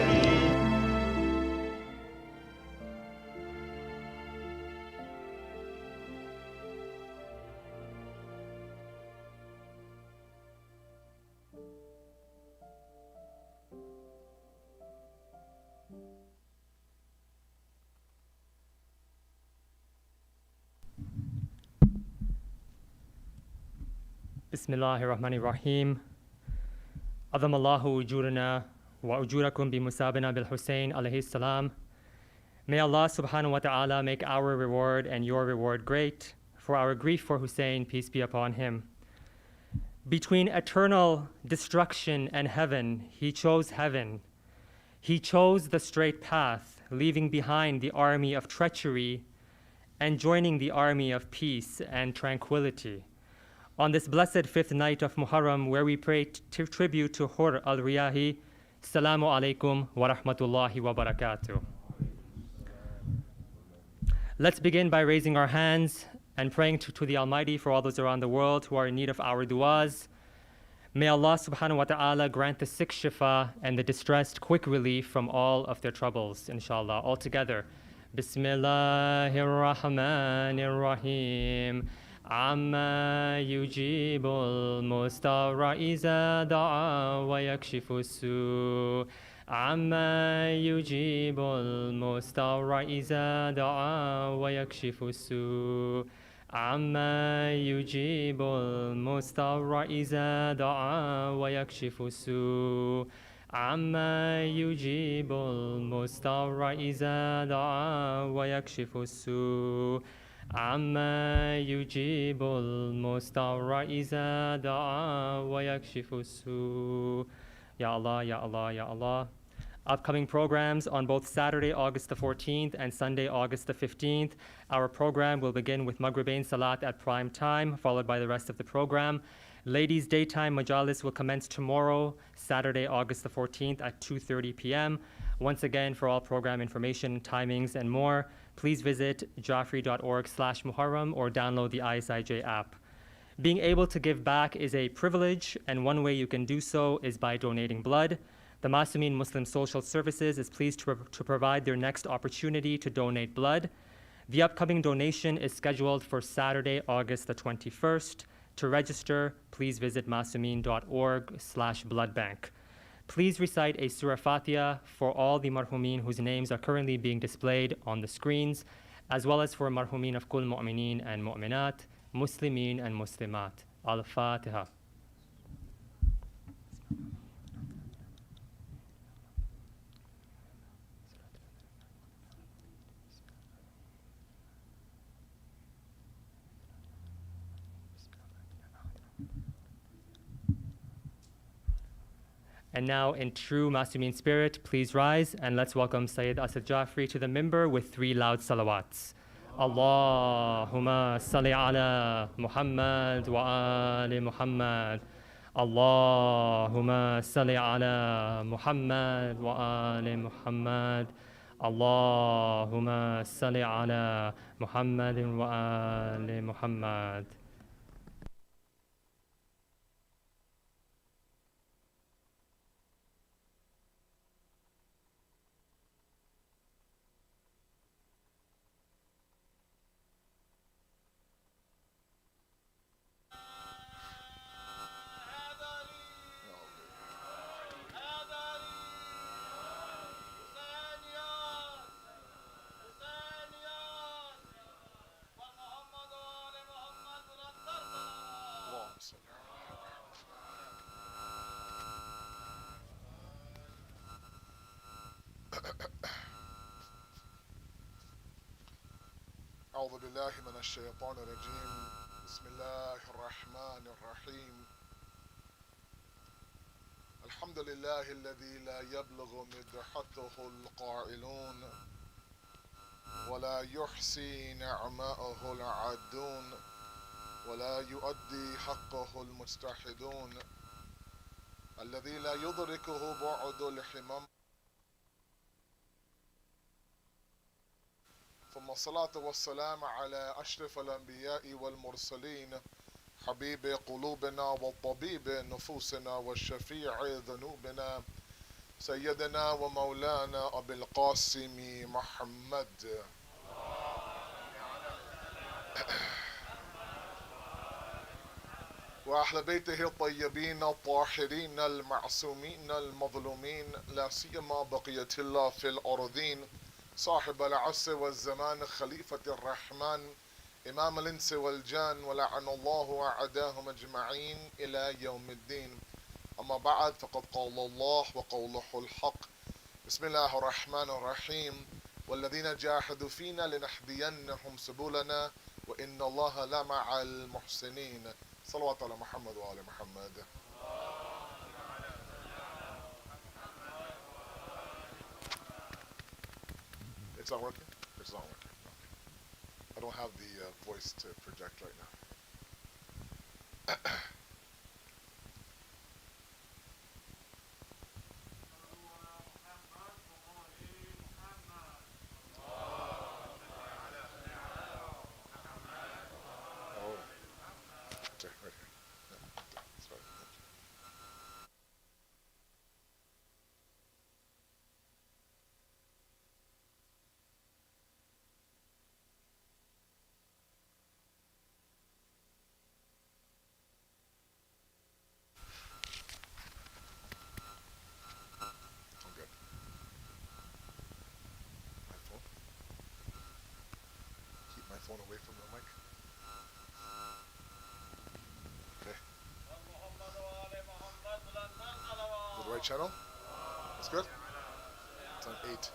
Bismillahirrahmanirrahim. Adham Allahu ujurana wa ujurakum bi musabina bil Hussein alayhi salam. May Allah subhanahu wa ta'ala make our reward and your reward great for our grief for Hussein, peace be upon him. Between eternal destruction and heaven, he chose heaven. He chose the straight path, leaving behind the army of treachery and joining the army of peace and tranquility. On this blessed fifth night of Muharram, where we pay tribute to Hur al-Riyahi, Assalamu alaikum wa rahmatullahi wa barakatuh. Let's begin by raising our hands and praying to the Almighty for all those around the world who are in need of our du'as. May Allah subhanahu wa ta'ala grant the sick shifa and the distressed quick relief from all of their troubles, inshallah. All together. Bismillahir Rahmanir Rahim. عما يجيب المضطر إذا دعا ويكشف السوء عما يجيب المضطر إذا دعا ويكشف السوء عما يجيب المضطر إذا دعا ويكشف السوء عما يجيب المضطر إذا دعا ويكشف السوء عما يجيب المضطر إذا دعا ويكشف السوء. Ya Allah, Ya Allah, Ya Allah. Upcoming programs on both Saturday, August the 14th and Sunday, August the 15th. Our program will begin with Maghribain Salat at prime time, followed by the rest of the program. Ladies' daytime majalis will commence tomorrow, Saturday, August the 14th at 2:30 p.m. Once again, for all program information, timings, and more, please visit jafri.org/Muharram or download the ISIJ app. Being able to give back is a privilege, and one way you can do so is by donating blood. The Masumeen Muslim Social Services is pleased to provide their next opportunity to donate blood. The upcoming donation is scheduled for Saturday, August the 21st. To register, please visit masumeen.org/bloodbank. Please recite a Surah Fatiha for all the marhumin whose names are currently being displayed on the screens, as well as for marhumin of Kul Mu'mineen and Mu'minat, Muslimin and Muslimat. Al-Fatiha. And now, in true Masumeen spirit, please rise and let's welcome Sayyid Asad Jafri to the minbar with 3 loud salawats. Allahumma salli ala Muhammad wa ali Muhammad. Allahumma salli ala Muhammad wa ali Muhammad. Allahumma salli ala Muhammad wa ali Muhammad. أعوذ بالله من الشيطان الرجيم بسم الله الرحمن الرحيم الحمد لله الذي لا يبلغ مدحته القائلون ولا يحصي نعماءه العادون ولا يؤدي حقه المجتهدون الذي لا يدركه بعد الحمم ثم الصلاة والسلام على أشرف الأنبياء والمرسلين حبيب قلوبنا وطبيب نفوسنا والشفيع ذنوبنا سيدنا ومولانا أبي القاسم محمد وأهل بيته الطيبين الطاهرين المعصومين المظلومين لا سيما بقية الله في الأرضين صاحب العصر والزمان خليفة الرحمن إمام الإنس والجان ولعن الله أعداهم أجمعين إلى يوم الدين أما بعد فقد قال الله وقوله الحق بسم الله الرحمن الرحيم والذين جاهدوا فينا لنهدينهم سبلنا وإن الله لمع المحسنين صلوات على محمد وآل محمد. It's not working? It's not working. Okay. I don't have the voice to project right now. Phone away from the mic. Okay. Is it the right channel? That's good? It's on 8.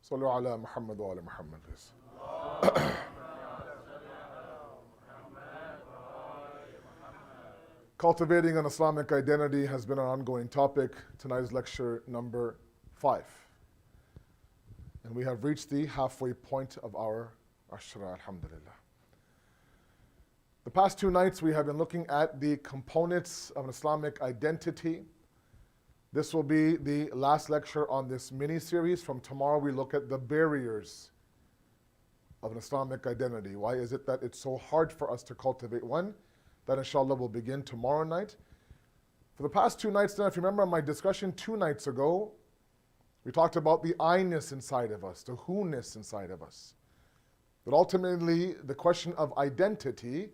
Sallu ala Muhammad wa ala Muhammad. Cultivating an Islamic identity has been an ongoing topic. Tonight is lecture number 5. And we have reached the halfway point of our Ashra, alhamdulillah. The past 2 nights we have been looking at the components of an Islamic identity. This will be the last lecture on this mini-series. From tomorrow we look at the barriers of an Islamic identity. Why is it that it's so hard for us to cultivate one? That inshallah will begin tomorrow night. For the past 2 nights now, if you remember my discussion 2 nights ago, we talked about the I-ness inside of us, the who-ness inside of us. But ultimately, the question of identity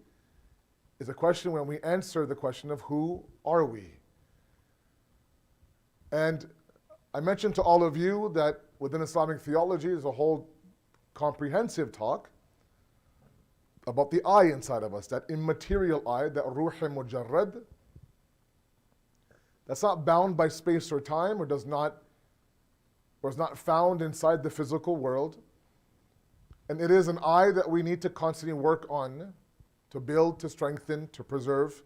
is a question when we answer the question of who are we? And I mentioned to all of you that within Islamic theology is a whole comprehensive talk about the I inside of us, that immaterial I, that ruh-i mujarrad, that's not bound by space or time, or is not found inside the physical world. And it is an I that we need to constantly work on, to build, to strengthen, to preserve.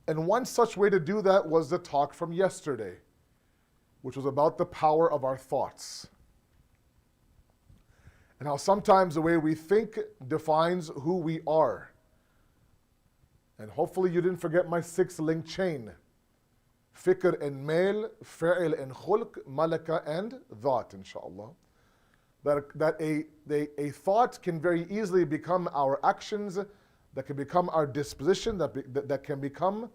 And one such way to do that was the talk from yesterday, which was about the power of our thoughts. And how sometimes the way we think defines who we are. And hopefully you didn't forget my 6-link chain. Fikr and mail, fa'il and khulq, malaka and dhat, inshallah. That a thought can very easily become our actions, that can become our disposition, that can become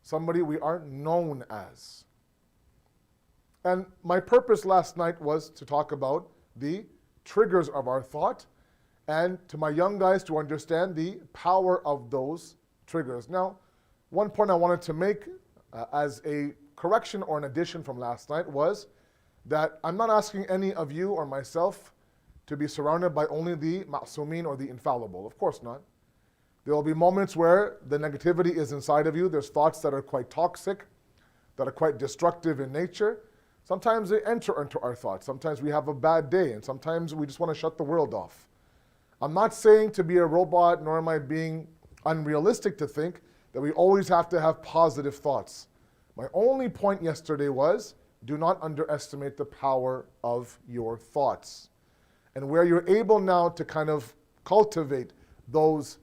somebody we are known as. And my purpose last night was to talk about the triggers of our thought, and to my young guys to understand the power of those triggers. Now, one point I wanted to make as a correction or an addition from last night was that I'm not asking any of you or myself to be surrounded by only the Masumeen or the infallible. Of course not. There will be moments where the negativity is inside of you. There's thoughts that are quite toxic, that are quite destructive in nature. Sometimes they enter into our thoughts. Sometimes we have a bad day, and sometimes we just want to shut the world off. I'm not saying to be a robot, nor am I being unrealistic to think that we always have to have positive thoughts. My only point yesterday was, do not underestimate the power of your thoughts. And where you're able now to kind of cultivate those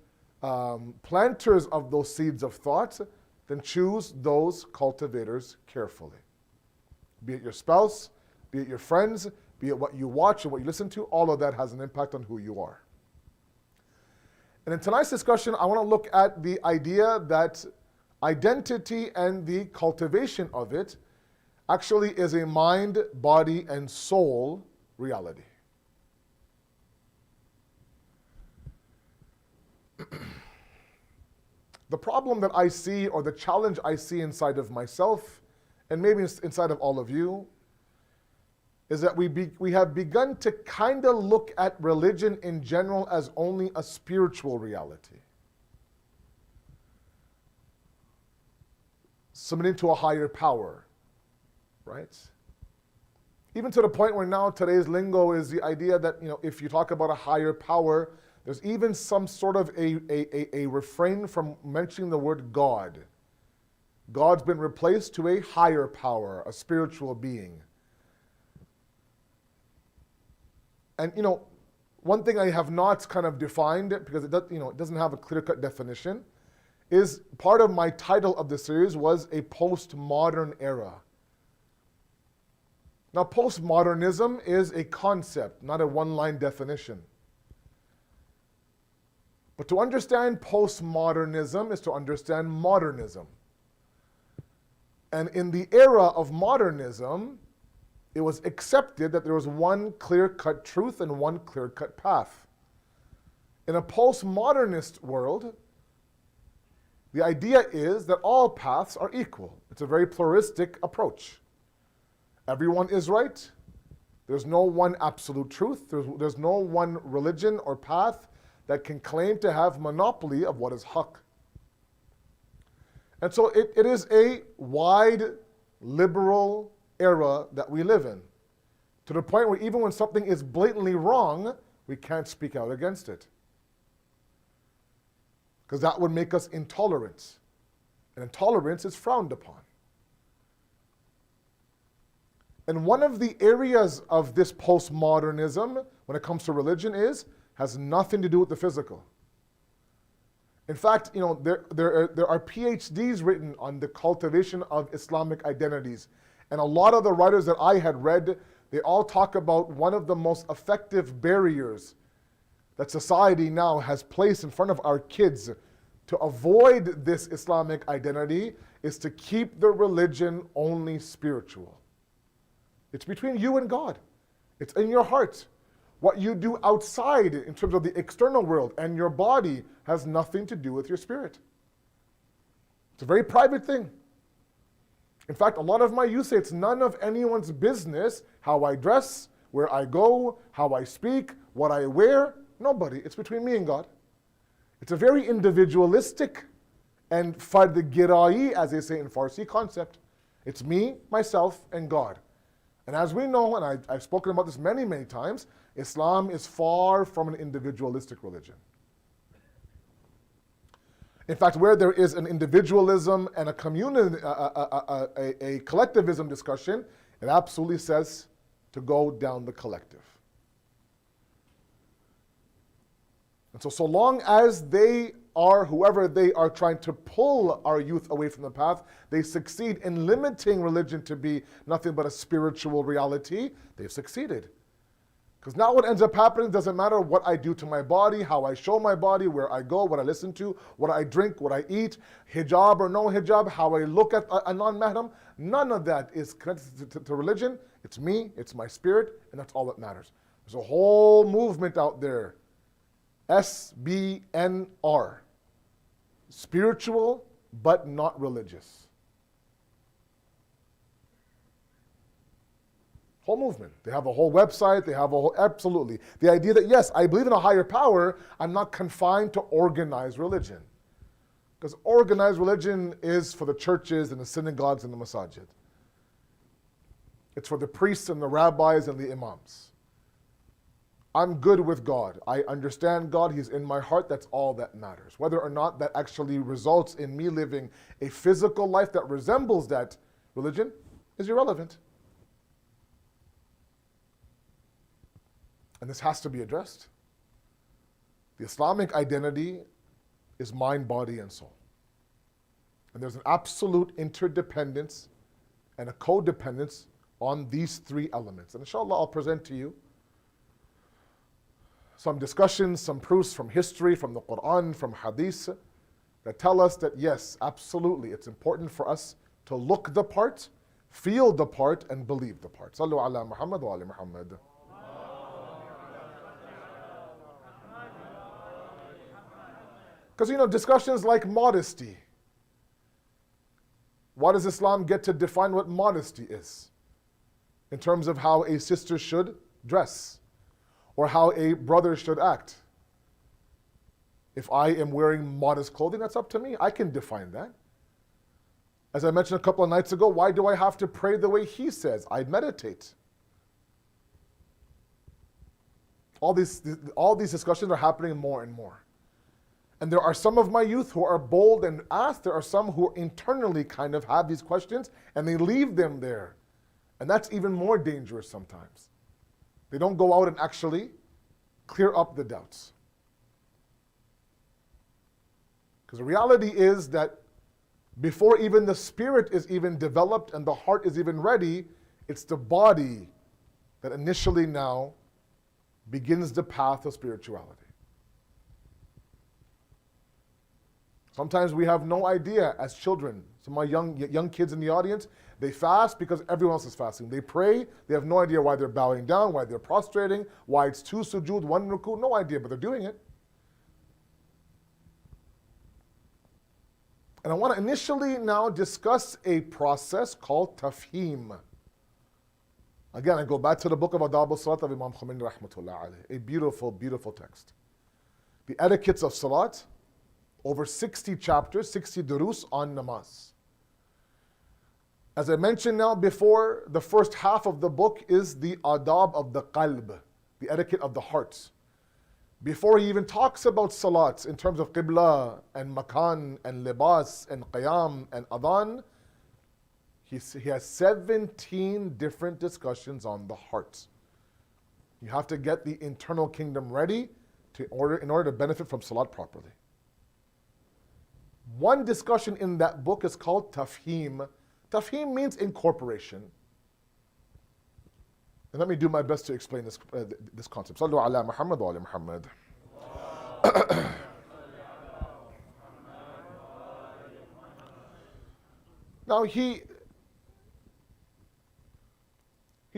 planters of those seeds of thoughts, then choose those cultivators carefully. Be it your spouse, be it your friends, be it what you watch and what you listen to, all of that has an impact on who you are. And in tonight's discussion, I want to look at the idea that identity and the cultivation of it actually is a mind, body, and soul reality. The problem that I see, or the challenge I see inside of myself, and maybe inside of all of you, is that we have begun to kind of look at religion in general as only a spiritual reality. Submitting to a higher power, right? Even to the point where now today's lingo is the idea that, if you talk about a higher power, there's even some sort of a refrain from mentioning the word God. God's been replaced to a higher power, a spiritual being. And one thing I have not kind of defined, because it doesn't have a clear-cut definition, is part of my title of the series was a postmodern era. Now, postmodernism is a concept, not a one-line definition. But to understand postmodernism is to understand modernism. And in the era of modernism, it was accepted that there was one clear-cut truth and one clear-cut path. In a postmodernist world, the idea is that all paths are equal. It's a very pluralistic approach. Everyone is right. There's no one absolute truth. There's no one religion or path that can claim to have monopoly of what is haqq. And so it is a wide, liberal era that we live in. To the point where even when something is blatantly wrong, we can't speak out against it. Because that would make us intolerant. And intolerance is frowned upon. And one of the areas of this postmodernism when it comes to religion has nothing to do with the physical. In fact, there are PhDs written on the cultivation of Islamic identities. And a lot of the writers that I had read, they all talk about one of the most effective barriers that society now has placed in front of our kids to avoid this Islamic identity is to keep the religion only spiritual. It's between you and God. It's in your heart. What you do outside in terms of the external world and your body has nothing to do with your spirit. It's a very private thing. In fact, a lot of my youth say it's none of anyone's business how I dress, where I go, how I speak, what I wear. Nobody. It's between me and God. It's a very individualistic and fard-girai, as they say in Farsi, concept. It's me, myself, and God. And as we know, and I've spoken about this many, many times, Islam is far from an individualistic religion. In fact, where there is an individualism and a collectivism discussion, it absolutely says to go down the collective. And so long as they are, whoever they are trying to pull our youth away from the path, they succeed in limiting religion to be nothing but a spiritual reality, they've succeeded. Because now what ends up happening, doesn't matter what I do to my body, how I show my body, where I go, what I listen to, what I drink, what I eat, hijab or no hijab, how I look at a non-mahram, none of that is connected to religion. It's me, it's my spirit, and that's all that matters. There's a whole movement out there, SBNR, spiritual but not religious. Whole movement. They have a whole website, they have a whole, absolutely. The idea that yes, I believe in a higher power, I'm not confined to organized religion. Because organized religion is for the churches and the synagogues and the masajid. It's for the priests and the rabbis and the imams. I'm good with God. I understand God. He's in my heart. That's all that matters. Whether or not that actually results in me living a physical life that resembles that religion is irrelevant. And this has to be addressed. The Islamic identity is mind, body, and soul. And there's an absolute interdependence and a codependence on these three elements. And inshallah, I'll present to you some discussions, some proofs from history, from the Quran, from hadith, that tell us that yes, absolutely, it's important for us to look the part, feel the part, and believe the part. Sallu ala Muhammad wa ali Muhammad. Because discussions like modesty. What does Islam get to define what modesty is? In terms of how a sister should dress, or how a brother should act. If I am wearing modest clothing, that's up to me. I can define that. As I mentioned a couple of nights ago, why do I have to pray the way he says? I meditate. All these discussions are happening more and more. And there are some of my youth who are bold and ask. There are some who internally kind of have these questions and they leave them there. And that's even more dangerous sometimes. They don't go out and actually clear up the doubts. Because the reality is that before even the spirit is even developed and the heart is even ready, it's the body that initially now begins the path of spirituality. Sometimes we have no idea as children. Some of my young kids in the audience, they fast because everyone else is fasting. They pray, they have no idea why they're bowing down, why they're prostrating, why it's 2 sujood, 1 ruku, no idea, but they're doing it. And I want to initially now discuss a process called tafheem. Again, I go back to the book of Adab al-Salat of Imam Khomeini rahmatullah alayh. A beautiful, beautiful text. The etiquettes of salat, over 60 chapters, 60 durus on namaz. As I mentioned now before, the first half of the book is the adab of the qalb, the etiquette of the heart. Before he even talks about salat in terms of qibla and makan and libas and qiyam and adhan, he has 17 different discussions on the heart. You have to get the internal kingdom ready in order to benefit from salat properly. One discussion in that book is called tafhim. Tafhim means incorporation. And let me do my best to explain this concept. Sallu ala Muhammad wa ala Muhammad. Now he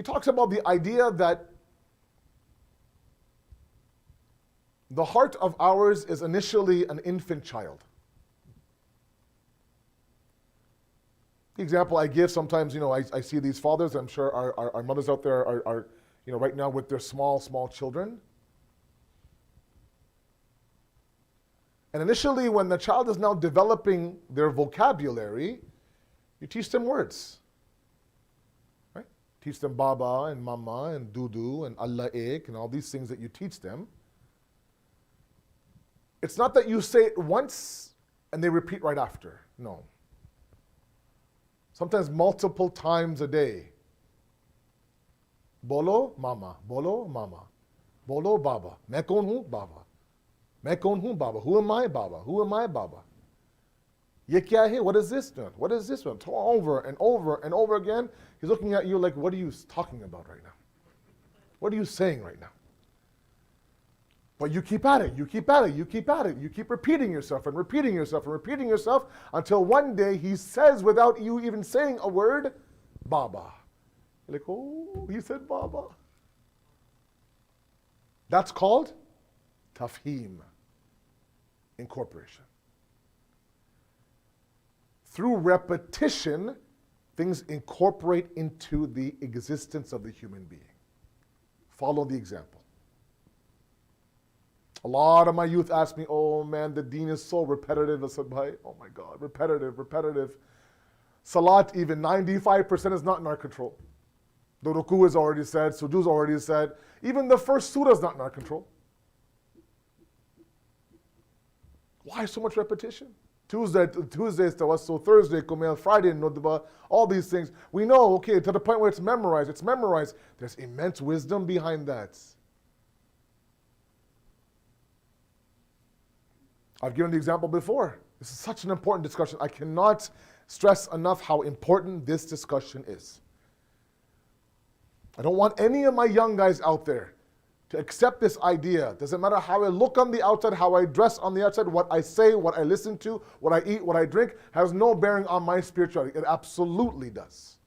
talks about the idea that the heart of ours is initially an infant child. The example I give sometimes, I see these fathers, I'm sure our mothers out there are right now with their small children. And initially, when the child is now developing their vocabulary, you teach them words. Right? Teach them baba and mama and dudu and Allah ek and all these things that you teach them. It's not that you say it once and they repeat right after. No. Sometimes multiple times a day. Bolo mama, bolo mama, bolo baba. Main kaun hu baba. Main kaun hu baba. Who am I baba? Who am I baba? Ye kya hai? What is this one? What is this one? Over and over and over again. He's looking at you like, what are you talking about right now? What are you saying right now? But you keep at it, you keep at it, you keep at it. You keep repeating yourself and repeating yourself and repeating yourself until one day he says, without you even saying a word, Baba. You're like, oh, he said Baba. That's called tafhim, incorporation. Through repetition, things incorporate into the existence of the human being. Follow the example. A lot of my youth ask me, oh man, the deen is so repetitive. I said, bhai, oh my God, repetitive. Salat, even 95% is not in our control. The ruku is already said, sujood is already said. Even the first surah is not in our control. Why so much repetition? Tuesday is tawassul, Thursday kumail, Friday nudba, all these things. We know, okay, to the point where it's memorized. There's immense wisdom behind that. I've given the example before. This is such an important discussion. I cannot stress enough how important this discussion is. I don't want any of my young guys out there to accept this idea. Doesn't matter how I look on the outside, how I dress on the outside, what I say, what I listen to, what I eat, what I drink, has no bearing on my spirituality. It absolutely does.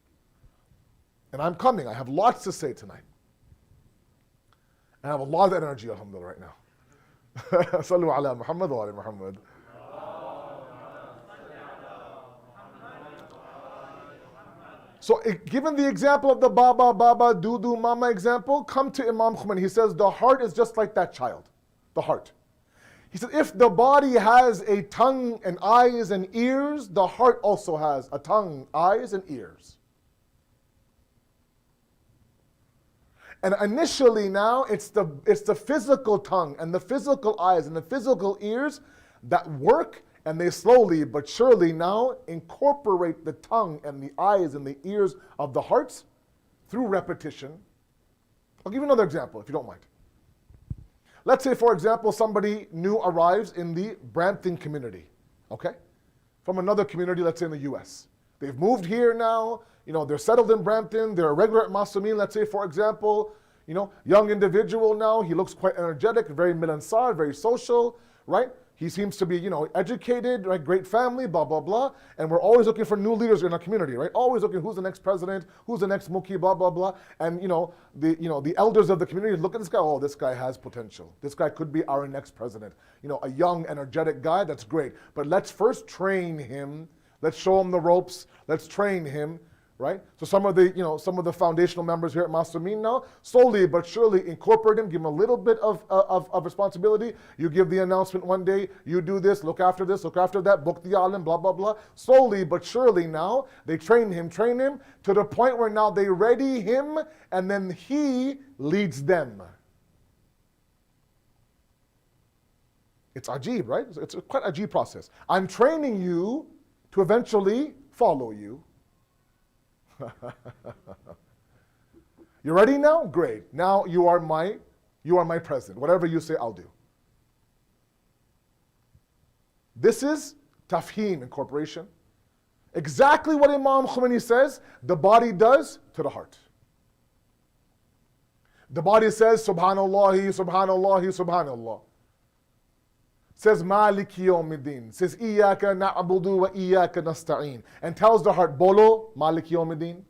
And I'm coming. I have lots to say tonight. And I have a lot of energy, alhamdulillah, right now. Sallu ala Muhammad wa ala Muhammad. So given the example of the baba, dudu, mama example, come to Imam Khomeini. He says the heart is just like that child, the heart. He said if the body has a tongue and eyes and ears, the heart also has a tongue, eyes and ears. And initially now, it's the physical tongue and the physical eyes and the physical ears that work, and they slowly but surely now incorporate the tongue and the eyes and the ears of the hearts through repetition. I'll give you another example, if you don't mind. Let's say, for example, somebody new arrives in the Brampton community, okay? From another community, let's say in the US. They've moved here now, they're settled in Brampton, they're a regular at Masumeen, let's say, for example, young individual now, he looks quite energetic, very milansar, very social, right? He seems to be, educated, right? Great family, blah, blah, blah. And we're always looking for new leaders in our community, right? Always looking who's the next president, who's the next mukhi, blah, blah, blah. And, the elders of the community look at this guy, oh, this guy has potential. This guy could be our next president. A young, energetic guy, that's great. But let's first train him. Let's show him the ropes. Let's train him. right? So some of the foundational members here at Masumeen now, slowly but surely incorporate him, give him a little bit of responsibility. You give the announcement one day, you do this, look after that, book the alim, blah, blah, blah. Slowly but surely now, they train him to the point where now they ready him and then he leads them. It's ajib, right? It's quite a ajib process. I'm training you to eventually follow you. You ready now? Great. Now you are my president. Whatever you say, I'll do. This is tafhim, incorporation. Exactly what Imam Khomeini says the body does to the heart. The body says, Subhanallah, Subhanallah, Subhanallah. Says Maliki Yawmiddin, says Iyaka na'budu wa Iyaka nasta'een, and tells the heart, Bolo Maliki Yawmiddin,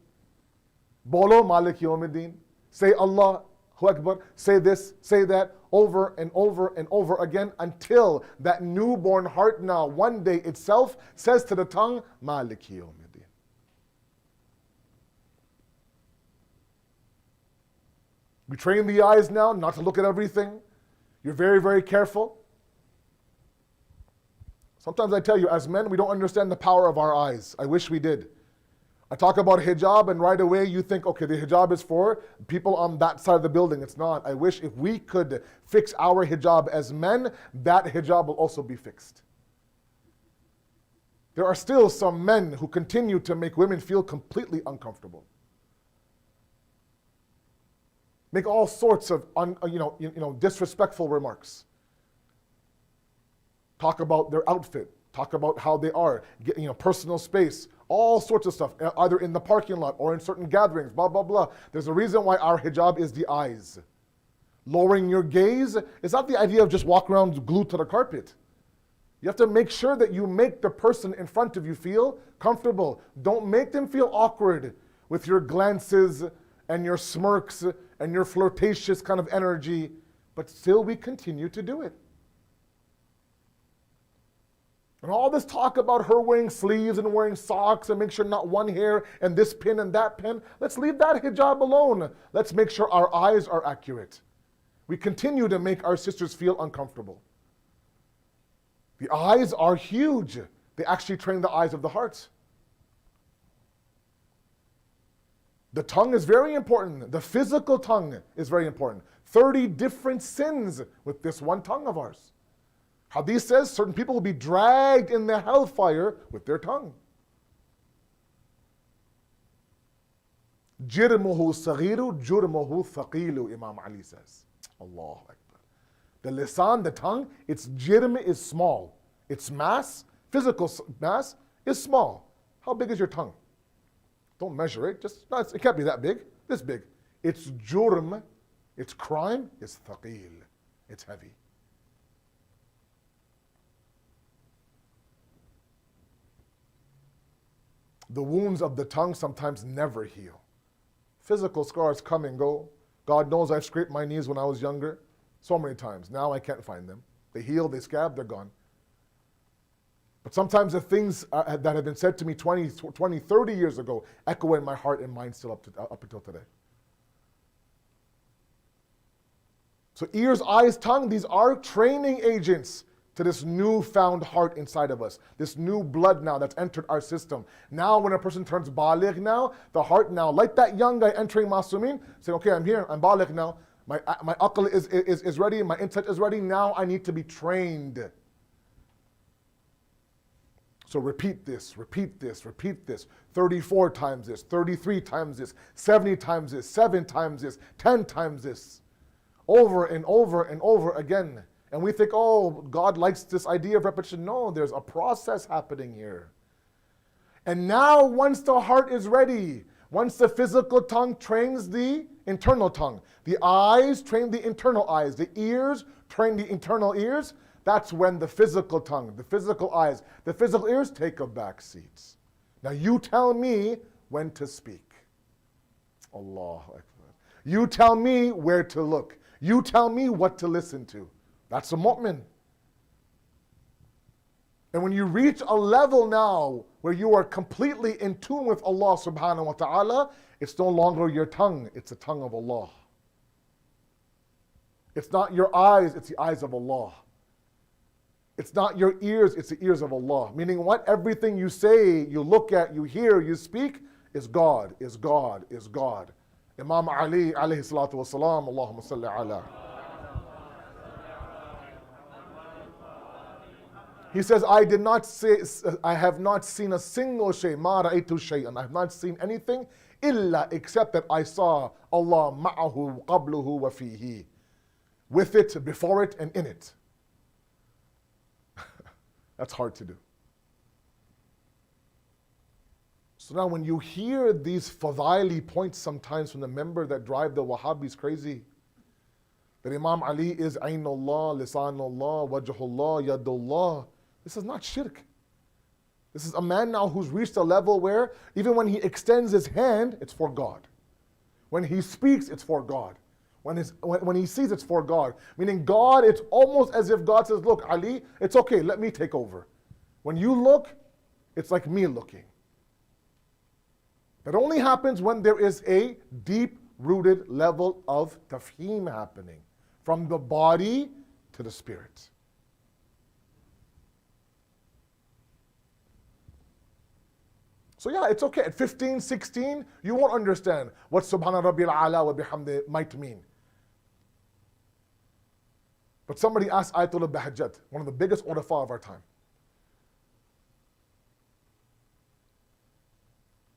Bolo Maliki Yawmiddin, say Allahu Akbar, say this, say that, over and over and over again until that newborn heart now one day itself says to the tongue, Maliki Yawmiddin. We train the eyes now not to look at everything. You're very, very careful. Sometimes I tell you, as men, we don't understand the power of our eyes. I wish we did. I talk about hijab and right away you think, okay, the hijab is for people on that side of the building. It's not. I wish if we could fix our hijab as men, that hijab will also be fixed. There are still some men who continue to make women feel completely uncomfortable. Make all sorts of disrespectful remarks. Talk about their outfit, talk about how they are, personal space, all sorts of stuff, either in the parking lot or in certain gatherings, blah, blah, blah. There's a reason why our hijab is the eyes. Lowering your gaze is not the idea of just walk around glued to the carpet. You have to make sure that you make the person in front of you feel comfortable. Don't make them feel awkward with your glances and your smirks and your flirtatious kind of energy, but still we continue to do it. And all this talk about her wearing sleeves and wearing socks and make sure not one hair and this pin and that pin, let's leave that hijab alone. Let's make sure our eyes are accurate. We continue to make our sisters feel uncomfortable. The eyes are huge. They actually train the eyes of the heart. The tongue is very important. The physical tongue is very important. 30 different sins with this one tongue of ours. Hadith says certain people will be dragged in the hellfire with their tongue. Jirmuhu saghiru, jurmuhu thaqilu, Imam Ali says. Allahu Akbar. The lisan, the tongue, its jirm is small. Its mass, physical mass, is small. How big is your tongue? Don't measure it. It can't be that big. This big. Its jurm, its crime, is thaqil. It's heavy. The wounds of the tongue sometimes never heal. Physical scars come and go. God knows I've scraped my knees when I was younger so many times. Now I can't find them. They heal, they scab, they're gone. But sometimes the things that have been said to me 20, 30 years ago echo in my heart and mind still up until today. So ears, eyes, tongue, these are training agents to this newfound heart inside of us, this new blood now that's entered our system. Now when a person turns baligh now, the heart now, like that young guy entering Masumeen, saying, okay, I'm here, I'm baligh now, my aql is ready, my intellect is ready, now I need to be trained. So repeat this, 34 times this, 33 times this, 70 times this, 7 times this, 10 times this, over and over and over again. And we think, oh, God likes this idea of repetition. No, there's a process happening here. And now once the heart is ready, once the physical tongue trains the internal tongue, the eyes train the internal eyes, the ears train the internal ears, that's when the physical tongue, the physical eyes, the physical ears take a back seat. Now you tell me when to speak. Allahu Akbar. You tell me where to look. You tell me what to listen to. That's a mu'min. And when you reach a level now where you are completely in tune with Allah subhanahu wa ta'ala, it's no longer your tongue, it's the tongue of Allah. It's not your eyes, it's the eyes of Allah. It's not your ears, it's the ears of Allah. Meaning what? Everything you say, you look at, you hear, you speak, is God, is God, is God. Imam Ali alayhi salatu wasalam, Allahumma salli ala. He says, I have not seen a single shay, ma ra'aytu shay'an. I have not seen anything illa except that I saw Allah ma'ahu qabluhu wa fihi. With it, before it, and in it. That's hard to do. So now when you hear these fadaili points sometimes from the member that drive the Wahhabis crazy, that Imam Ali is Aynullah, Lisanullah, Wajhullah, Yadullah, this is not shirk. This is a man now who's reached a level where even when he extends his hand, it's for God. When he speaks, it's for God. When he sees, it's for God. Meaning God, it's almost as if God says, look, Ali, it's okay, let me take over. When you look, it's like me looking. That only happens when there is a deep-rooted level of tafheem happening, from the body to the spirit. So yeah, it's okay. At 15, 16, you won't understand what Subhana Rabbil A'la wa bihamdi might mean. But somebody asked Ayatul Bahajjat, one of the biggest urafa of our time,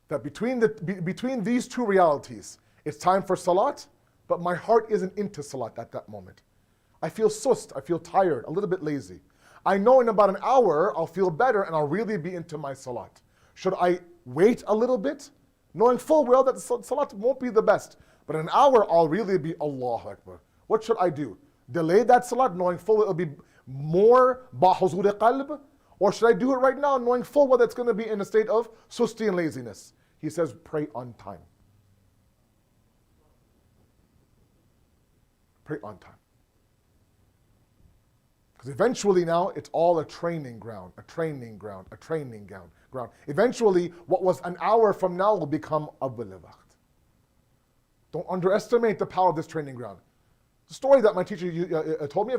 that between these two realities, it's time for salat, but my heart isn't into salat at that moment. I feel sust, I feel tired, a little bit lazy. I know in about an hour I'll feel better and I'll really be into my salat. Should I wait a little bit, knowing full well that the salat won't be the best, but in an hour I'll really be Allahu Akbar. What should I do? Delay that salat knowing full it'll be more bahuzur qalb, or should I do it right now knowing full well it's going to be in a state of susti and laziness? He says pray on time. Pray on time. Because eventually now it's all a training ground, a training ground, a training ground. Eventually what was an hour from now will become awwal waqt. Don't underestimate the power of this training ground. The story that my teacher told me, a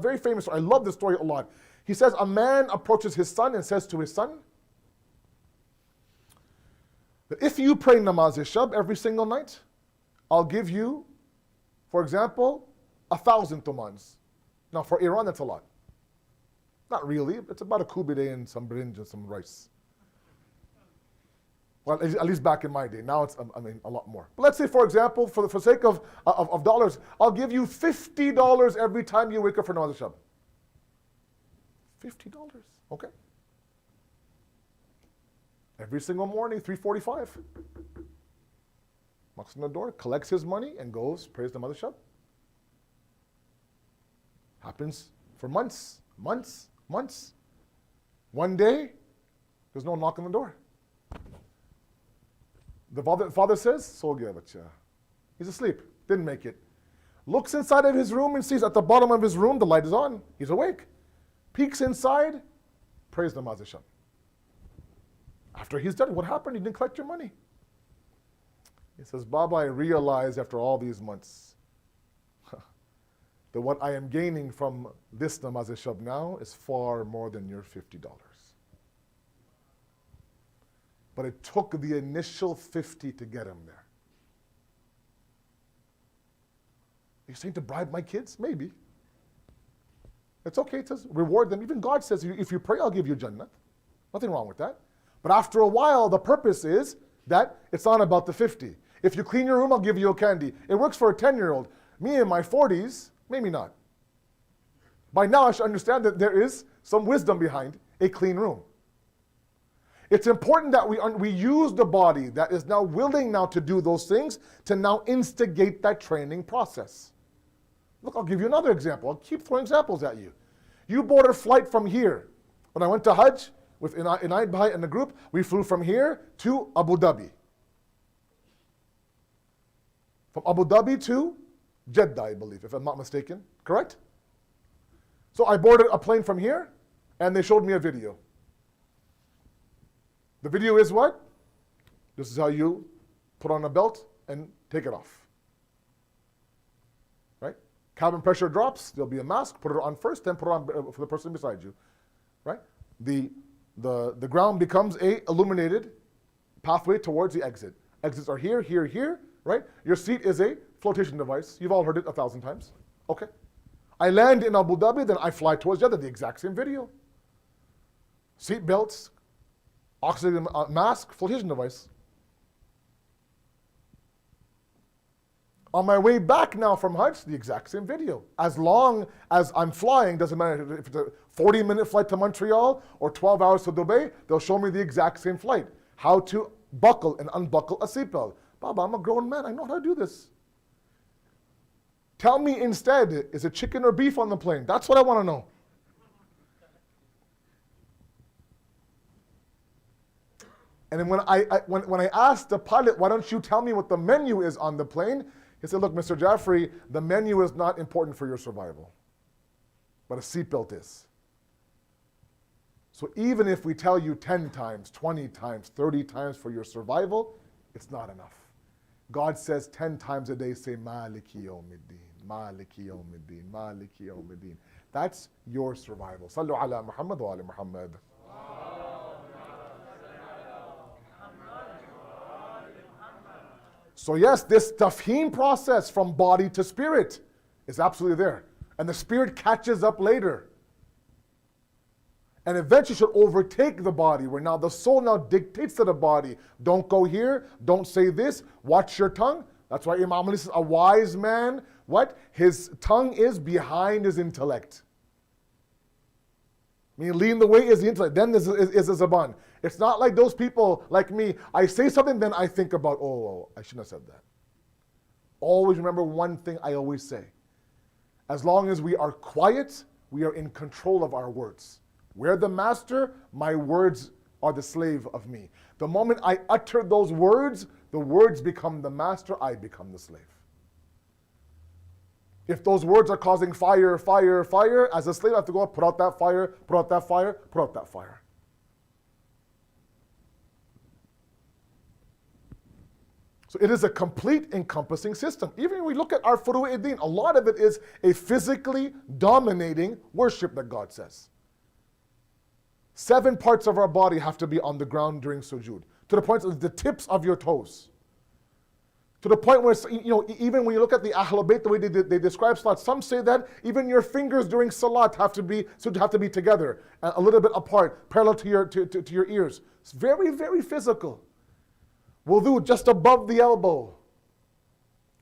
very famous story. I love this story a lot. He says a man approaches his son and says to his son, that if you pray namaz shab every single night, I'll give you, for example, 1,000 tumans. Now for Iran, that's a lot. Not really, it's about a kubide and some brinj and some rice. Well, at least back in my day. Now it's, a lot more. But let's say, for example, for the sake of dollars, I'll give you $50 every time you wake up for namaz shab. $50, okay. Every single morning, 3:45. Knocks on the door, collects his money, and goes, prays the namaz shab. Happens for months. One day, there's no knock on the door. The father says, "So gaya bacha." He's asleep, didn't make it. Looks inside of his room and sees at the bottom of his room the light is on. He's awake. Peeks inside, prays the namaz shab. After he's done, what happened? He didn't collect your money. He says, Baba, I realize after all these months that what I am gaining from this namaz shab now is far more than your $50. But it took the initial 50 to get him there. Are you saying to bribe my kids? Maybe. It's okay, it says reward them. Even God says, if you pray, I'll give you Jannah. Nothing wrong with that. But after a while, the purpose is that it's not about the 50. If you clean your room, I'll give you a candy. It works for a 10-year-old. Me in my 40s, maybe not. By now, I should understand that there is some wisdom behind a clean room. It's important that we use the body that is now willing now to do those things to now instigate that training process. Look, I'll give you another example. I'll keep throwing examples at you. You bought a flight from here. When I went to Hajj with Inaid Bhai and the group, we flew from here to Abu Dhabi. From Abu Dhabi to Jeddah, I believe, if I'm not mistaken. Correct? So I boarded a plane from here, And they showed me a video. The video is what? This is how you put on a belt and take it off. Right? Cabin pressure drops, there'll be a mask, put it on first, then put it on for the person beside you. Right? The ground becomes a illuminated pathway towards the exit. Exits are here, here, here, right? Your seat is a flotation device. You've all heard it 1,000 times. Okay. I land in Abu Dhabi, then I fly towards Jeddah, the exact same video. Seat belts, oxygen mask, flotation device. On my way back now from Hajj, the exact same video. As long as I'm flying, doesn't matter if it's a 40-minute flight to Montreal or 12 hours to Dubai, they'll show me the exact same flight. How to buckle and unbuckle a seatbelt. Baba, I'm a grown man, I know how to do this. Tell me instead, is it chicken or beef on the plane? That's what I want to know. And then when I asked the pilot, why don't you tell me what the menu is on the plane? He said, look, Mr. Jaffrey, the menu is not important for your survival, but a seatbelt is. So even if we tell you 10 times, 20 times, 30 times for your survival, it's not enough. God says 10 times a day, say, Maliki yawmiddin, Maliki yawmiddin, Maliki yawmiddin. That's your survival. Sallu ala Muhammad wa ala Muhammad. So yes, this tafheem process from body to spirit is absolutely there. And the spirit catches up later. And eventually should overtake the body, where now the soul now dictates to the body. Don't go here, don't say this, watch your tongue. That's why Imam Ali says, a wise man, what? His tongue is behind his intellect. I mean, leading the way is the intellect, then is a zaban. It's not like those people like me, I say something, then I think about, oh, I shouldn't have said that. Always remember one thing I always say. As long as we are quiet, we are in control of our words. We're the master, my words are the slave of me. The moment I utter those words, the words become the master, I become the slave. If those words are causing fire, fire, fire, as a slave I have to go, put out that fire, put out that fire, put out that fire. So it is a complete encompassing system. Even when we look at our furu'id-din, a lot of it is a physically dominating worship that God says. 7 parts of our body have to be on the ground during sujood, to the point of the tips of your toes. To the point where, even when you look at the Ahlul Bayt, the way they describe salat, some say that even your fingers during salat have to be together, a little bit apart, parallel to your ears. It's very, very physical. Wudu just above the elbow,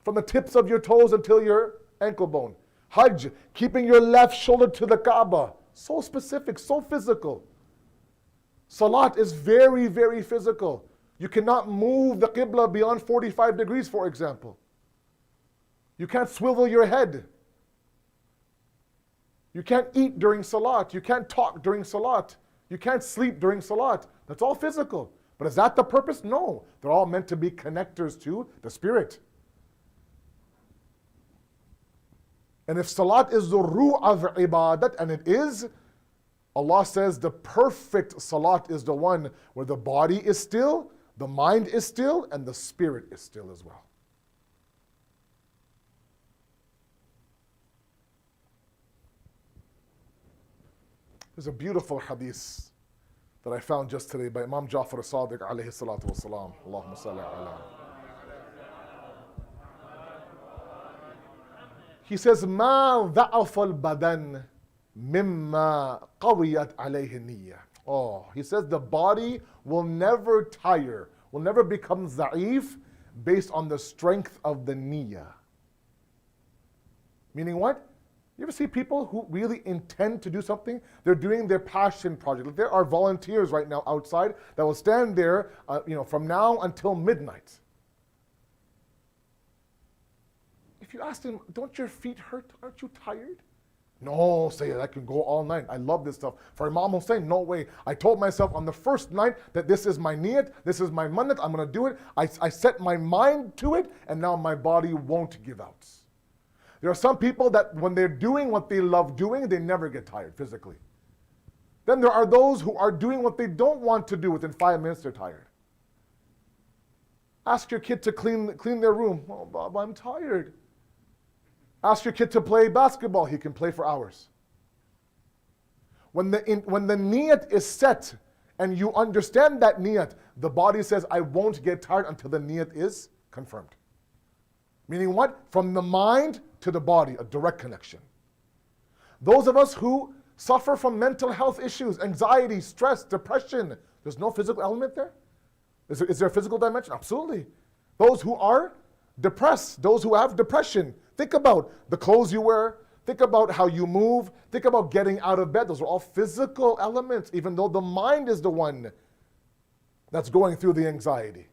from the tips of your toes until your ankle bone. Hajj, keeping your left shoulder to the Kaaba. So specific, so physical. Salat is very, very physical. You cannot move the Qibla beyond 45 degrees, for example. You can't swivel your head. You can't eat during Salat. You can't talk during Salat. You can't sleep during Salat. That's all physical. But is that the purpose? No. They're all meant to be connectors to the spirit. And if Salat is the ruh of ibadat, and it is, Allah says the perfect Salat is the one where the body is still, the mind is still, and the spirit is still as well. There's a beautiful hadith that I found just today by Imam Ja'far as-Sadiq alayhi salatu wa salam. Allahumma salli ala. He says, مَا ضَعَفَ الْبَدَنِ مِمَّا قَوِيَتْ عَلَيْهِ النِّيَّةِ. Oh, he says the body will never tire, will never become za'if based on the strength of the niyyah. Meaning what? You ever see people who really intend to do something? They're doing their passion project. Like there are volunteers right now outside that will stand there from now until midnight. If you ask them, don't your feet hurt? Aren't you tired? No, Sayyid, I can go all night. I love this stuff. For Imam Hussein, no way. I told myself on the first night that this is my niyat, this is my mannat, I'm going to do it. I set my mind to it, and now my body won't give out. There are some people that when they're doing what they love doing, they never get tired physically. Then there are those who are doing what they don't want to do. Within 5 minutes, they're tired. Ask your kid to clean their room. Oh, Bob, I'm tired. Ask your kid to play basketball. He can play for hours. When the niyat is set and you understand that niyat, the body says, I won't get tired until the niyat is confirmed. Meaning what? From the mind to the body, a direct connection. Those of us who suffer from mental health issues, anxiety, stress, depression, there's no physical element there? Is there a physical dimension? Absolutely. Those who are depressed, those who have depression, think about the clothes you wear, think about how you move, think about getting out of bed. Those are all physical elements, even though the mind is the one that's going through the anxiety.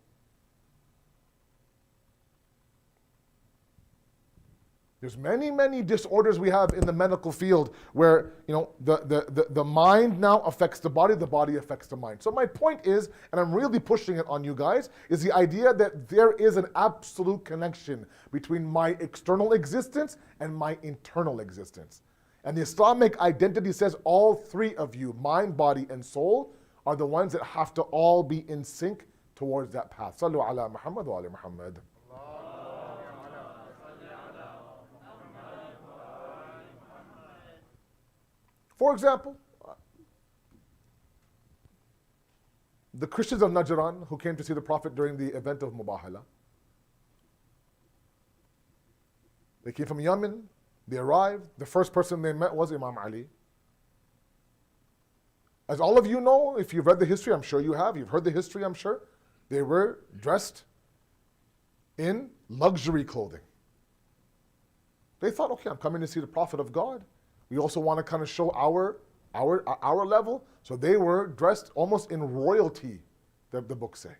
There's many disorders we have in the medical field where the mind now affects the body affects the mind. So my point is, and I'm really pushing it on you guys, is the idea that there is an absolute connection between my external existence and my internal existence. And the Islamic identity says all three of you, mind, body, and soul, are the ones that have to all be in sync towards that path. Sallu ala Muhammad wa ala Muhammad. For example, the Christians of Najran who came to see the Prophet during the event of Mubahala. They came from Yemen, they arrived, the first person they met was Imam Ali. As all of you know, if you've read the history, I'm sure you have, you've heard the history, I'm sure, they were dressed in luxury clothing. They thought, okay, I'm coming to see the Prophet of God. We also want to kind of show our level. So they were dressed almost in royalty, the books say.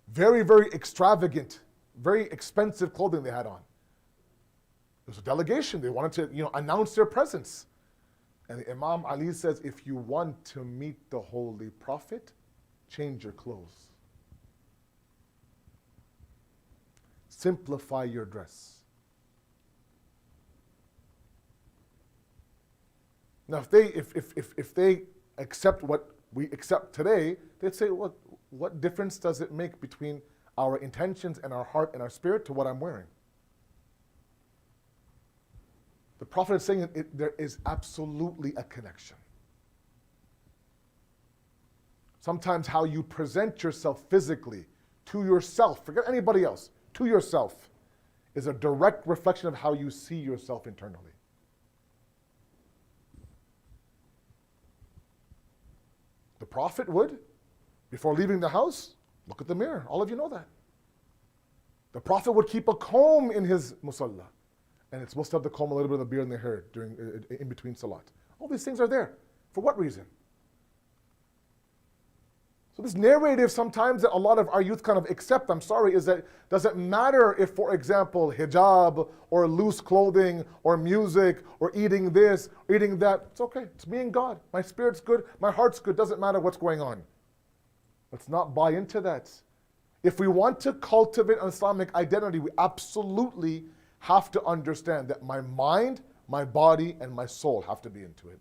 Very extravagant, very expensive clothing they had on. It was a delegation. They wanted to announce their presence. And the Imam Ali says, if you want to meet the Holy Prophet, change your clothes. Simplify your dress. Now, if they accept what we accept today, they'd say, what difference does it make between our intentions and our heart and our spirit to what I'm wearing? The Prophet is saying there is absolutely a connection. Sometimes how you present yourself physically to yourself, forget anybody else, to yourself, is a direct reflection of how you see yourself internally. The Prophet would, before leaving the house, look at the mirror. All of you know that. The Prophet would keep a comb in his musalla. And it's supposed to have the comb, a little bit of the beard and the hair in between salat. All these things are there. For what reason? So this narrative sometimes that a lot of our youth kind of accept, I'm sorry, is that doesn't matter if, for example, hijab or loose clothing or music or eating this, or eating that. It's okay. It's me and God. My spirit's good. My heart's good. Doesn't matter what's going on. Let's not buy into that. If we want to cultivate an Islamic identity, we absolutely have to understand that my mind, my body, and my soul have to be into it.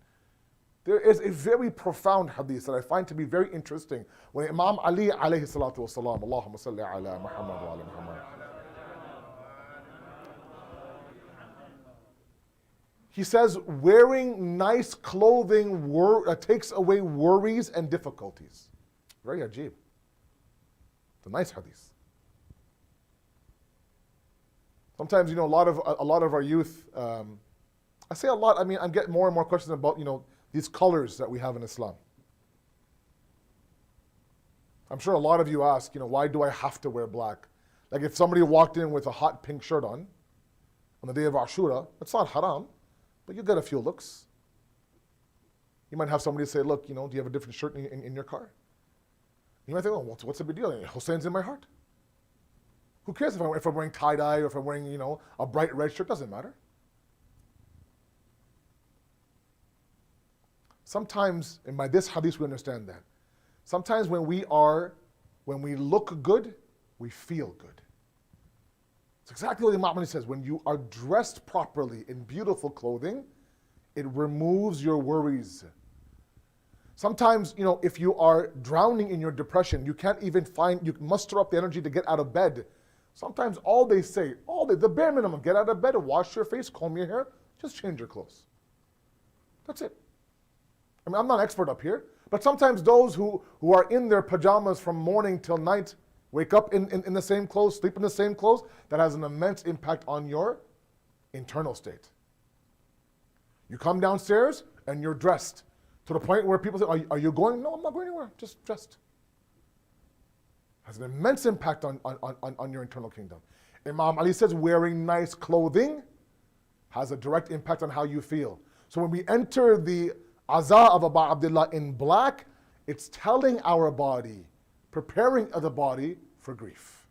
There is a very profound hadith that I find to be very interesting. When Imam Ali alayhi salatu wasalam, Allahumma salli ala Muhammad wa ala Muhammad. He says, wearing nice clothing takes away worries and difficulties. Very ajib. It's a nice hadith. Sometimes, a lot of our youth, I say a lot, I mean, I'm getting more and more questions about, these colors that we have in Islam. I'm sure a lot of you ask, why do I have to wear black? Like if somebody walked in with a hot pink shirt on the day of Ashura, it's not haram, but you get a few looks. You might have somebody say, look, do you have a different shirt in your car? You might think, oh, what's the big deal? Hussein's in my heart. Who cares if I'm wearing tie-dye or if I'm wearing, a bright red shirt? Doesn't matter. Sometimes, and by this hadith we understand that. Sometimes when we look good, we feel good. It's exactly what Imam Ali says. When you are dressed properly in beautiful clothing, it removes your worries Sometimes, if you are drowning in your depression, you can't even you muster up the energy to get out of bed. Sometimes all they say, the bare minimum, get out of bed, wash your face, comb your hair, just change your clothes. That's it. I mean, I'm not an expert up here, but sometimes those who are in their pajamas from morning till night, wake up in the same clothes, sleep in the same clothes, that has an immense impact on your internal state. You come downstairs and you're dressed to the point where people say, are you going? No, I'm not going anywhere, just dressed. Has an immense impact on your internal kingdom. Imam Ali says wearing nice clothing has a direct impact on how you feel. So when we enter the Aza of Aba Abdullah in black, it's telling our body, preparing the body for grief.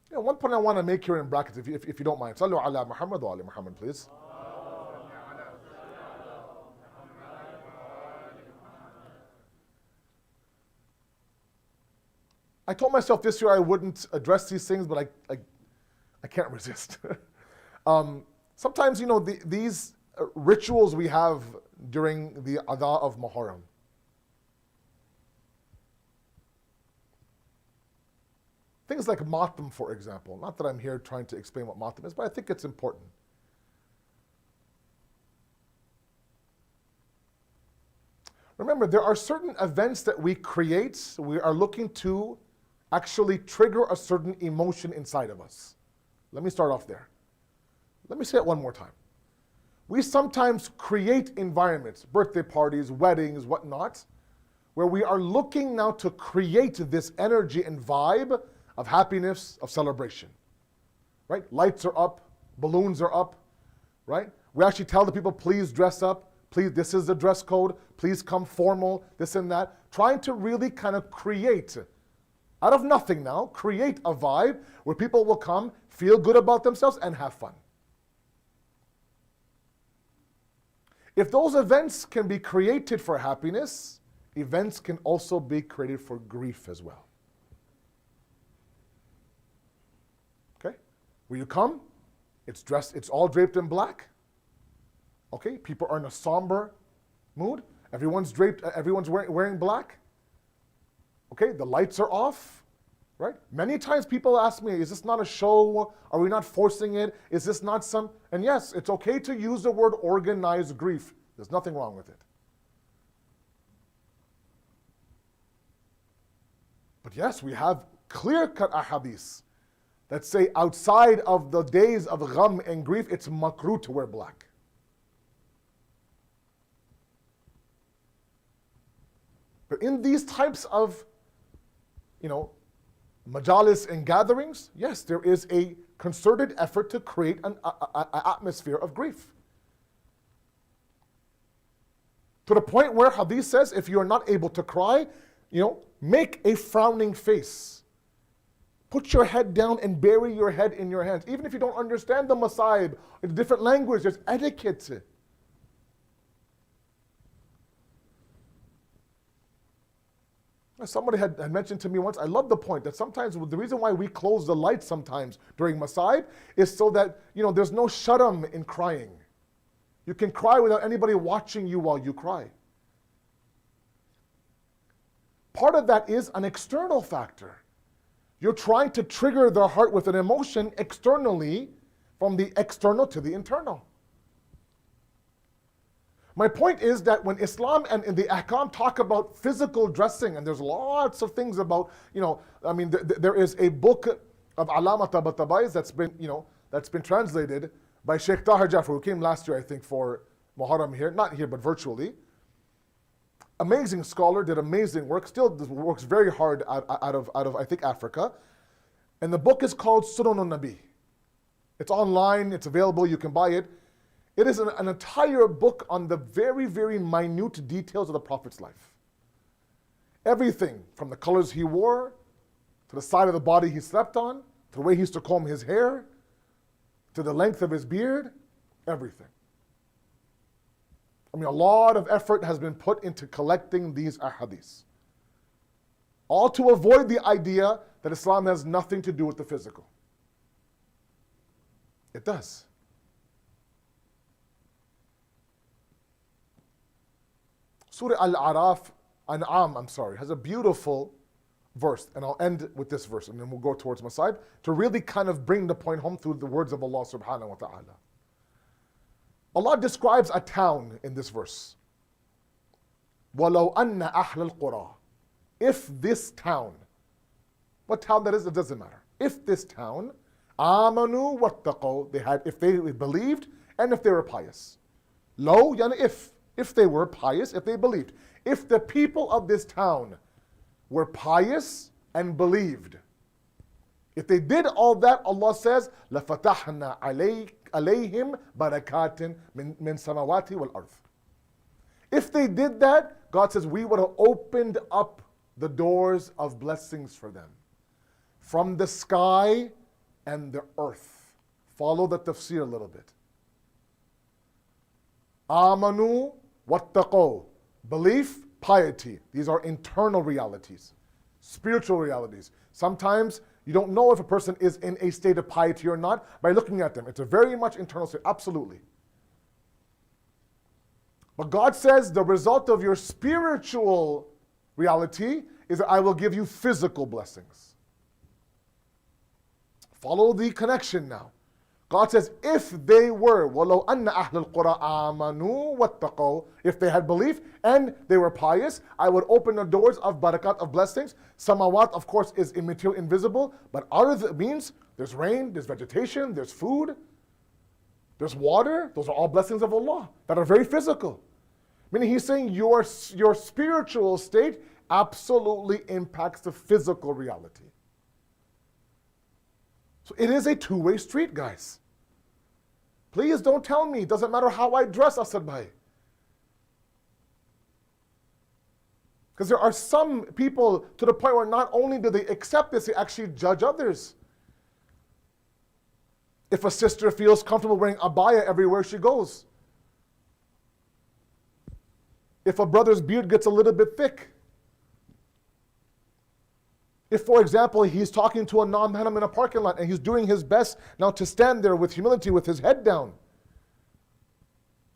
One point I want to make here in brackets, if you don't mind. Sallu ala Muhammad wa ali Muhammad, please. I told myself this year I wouldn't address these things, but I can't resist. Sometimes, these rituals we have during the Adha of Muharram. Things like Matam, for example. Not that I'm here trying to explain what Matam is, but I think it's important. Remember, there are certain events that we create, we are looking to actually trigger a certain emotion inside of us. Let me start off there. Let me say it one more time. We sometimes create environments, birthday parties, weddings, whatnot, where we are looking now to create this energy and vibe of happiness, of celebration. Right? Lights are up, balloons are up, right? We actually tell the people, please dress up, please, this is the dress code, please come formal, this and that. Trying to really kind of create, out of nothing now, create a vibe where people will come, feel good about themselves, and have fun. If those events can be created for happiness, events can also be created for grief as well. Okay? Where you come, it's all draped in black. Okay? People are in a somber mood. Everyone's wearing black. Okay? The lights are off. Right? Many times people ask me, is this not a show? Are we not forcing it? Is this not some? And yes, it's okay to use the word organized grief. There's nothing wrong with it. But yes, we have clear-cut ahadith that say outside of the days of gham and grief, it's makruh to wear black. But in these types of, majalis and gatherings, yes, there is a concerted effort to create an atmosphere of grief. To the point where hadith says, if you are not able to cry, make a frowning face. Put your head down and bury your head in your hands. Even if you don't understand the masaib in a different language, there's etiquette. Somebody had mentioned to me once, I love the point that sometimes the reason why we close the lights sometimes during masaib is so that, there's no sharam in crying. You can cry without anybody watching you while you cry. Part of that is an external factor. You're trying to trigger their heart with an emotion externally, from the external to the internal. My point is that when Islam and the Ahkam talk about physical dressing, and there's lots of things about, there is a book of Alama Tabatabai that's been translated by Sheikh Tahir Jafar, who came last year, I think, for Muharram here, not here, but virtually. Amazing scholar, did amazing work, still works very hard out of I think, Africa. And the book is called Sunanun Nabi. It's online, it's available, you can buy it. It is an entire book on the very, very minute details of the Prophet's life. Everything from the colors he wore, to the side of the body he slept on, to the way he used to comb his hair, to the length of his beard, everything. A lot of effort has been put into collecting these ahadiths. All to avoid the idea that Islam has nothing to do with the physical. It does. Surah Al-Araf, An'am, has a beautiful verse, and I'll end with this verse, and then we'll go towards Masa'ib, to really kind of bring the point home through the words of Allah subhanahu wa ta'ala. Allah describes a town in this verse. وَلَوْ أَنَّ أَحْلَ الْقُرَى. If this town, what town that is, it doesn't matter. If this town, آمَنُوا وَاتَّقَوْا, if they believed and if they were pious. Lo, yani if they were pious, if they believed. If the people of this town were pious and believed, if they did all that, Allah says, لَفَتَحْنَا عَلَيْهِمْ بَرَكَاتٍ مِنْ سَمَوَاتِ وَالْأَرْضِ. If they did that, God says, we would have opened up the doors of blessings for them from the sky and the earth. Follow the tafsir a little bit. Amanu wattaqaw. Belief, piety. These are internal realities, spiritual realities. Sometimes you don't know if a person is in a state of piety or not by looking at them. It's a very much internal state, absolutely. But God says the result of your spiritual reality is that I will give you physical blessings. Follow the connection now. God says, if they were, وَلَوْ أَنَّ أَهْلَ الْقُرَىٰ آمَنُوا وَاتَّقَوْا, if they had belief and they were pious, I would open the doors of barakat, of blessings. Samawat, of course, is immaterial, invisible, but ardh means there's rain, there's vegetation, there's food, there's water. Those are all blessings of Allah that are very physical. Meaning he's saying your spiritual state absolutely impacts the physical reality. So it is a two-way street, guys. Please don't tell me, it doesn't matter how I dress, Asad Bhai. Because there are some people to the point where not only do they accept this, they actually judge others. If a sister feels comfortable wearing abaya everywhere she goes. If a brother's beard gets a little bit thick. If, for example, he's talking to a non-Muslim in a parking lot and he's doing his best now to stand there with humility with his head down,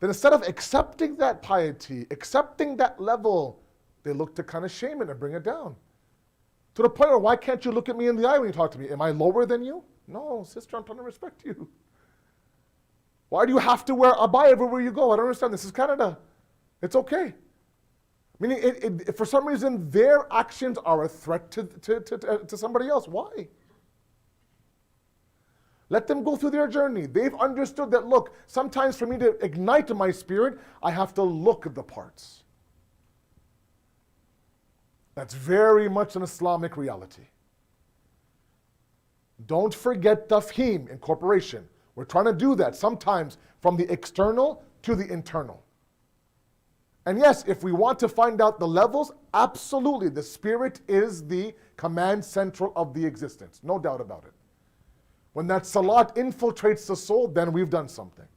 then instead of accepting that piety, accepting that level, they look to kind of shame it and bring it down. To the point where, why can't you look at me in the eye when you talk to me? Am I lower than you? No, sister, I'm trying to respect you. Why do you have to wear abaya everywhere you go? I don't understand. This is Canada. It's okay. Meaning, for some reason, their actions are a threat to somebody else. Why? Let them go through their journey. They've understood that, look, sometimes for me to ignite my spirit, I have to look at the parts. That's very much an Islamic reality. Don't forget tafheem, incorporation. We're trying to do that sometimes from the external to the internal. And yes, if we want to find out the levels, absolutely, the spirit is the command central of the existence. No doubt about it. When that salat infiltrates the soul, then we've done something.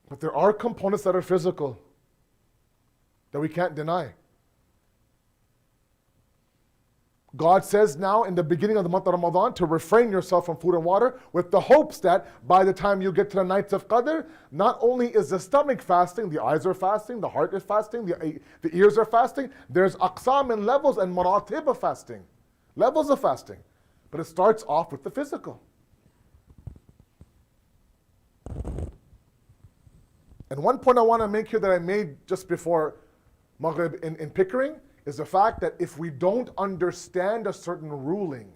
But there are components that are physical that we can't deny. God says now in the beginning of the month of Ramadan to refrain yourself from food and water with the hopes that by the time you get to the nights of Qadr, not only is the stomach fasting, the eyes are fasting, the heart is fasting, the ears are fasting, there's aqsam and levels and maratib of fasting, levels of fasting. But it starts off with the physical. And one point I want to make here that I made just before Maghrib in Pickering is the fact that if we don't understand a certain ruling,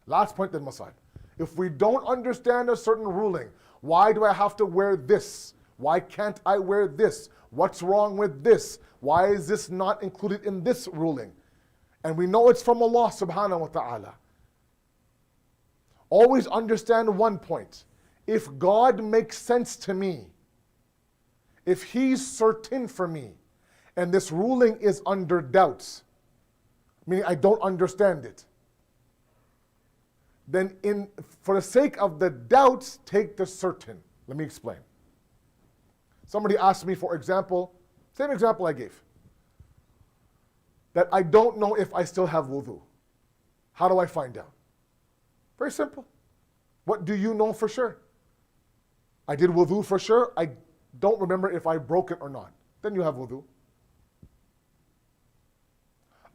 last point then Masa'ib, if we don't understand a certain ruling, why do I have to wear this? Why can't I wear this? What's wrong with this? Why is this not included in this ruling? And we know it's from Allah subhanahu wa ta'ala. Always understand one point. If God makes sense to me, if He's certain for me, and this ruling is under doubts, meaning I don't understand it, then for the sake of the doubts, take the certain. Let me explain. Somebody asked me, for example, same example I gave, that I don't know if I still have wudu. How do I find out? Very simple. What do you know for sure? I did wudu for sure. I don't remember if I broke it or not. Then you have wudu.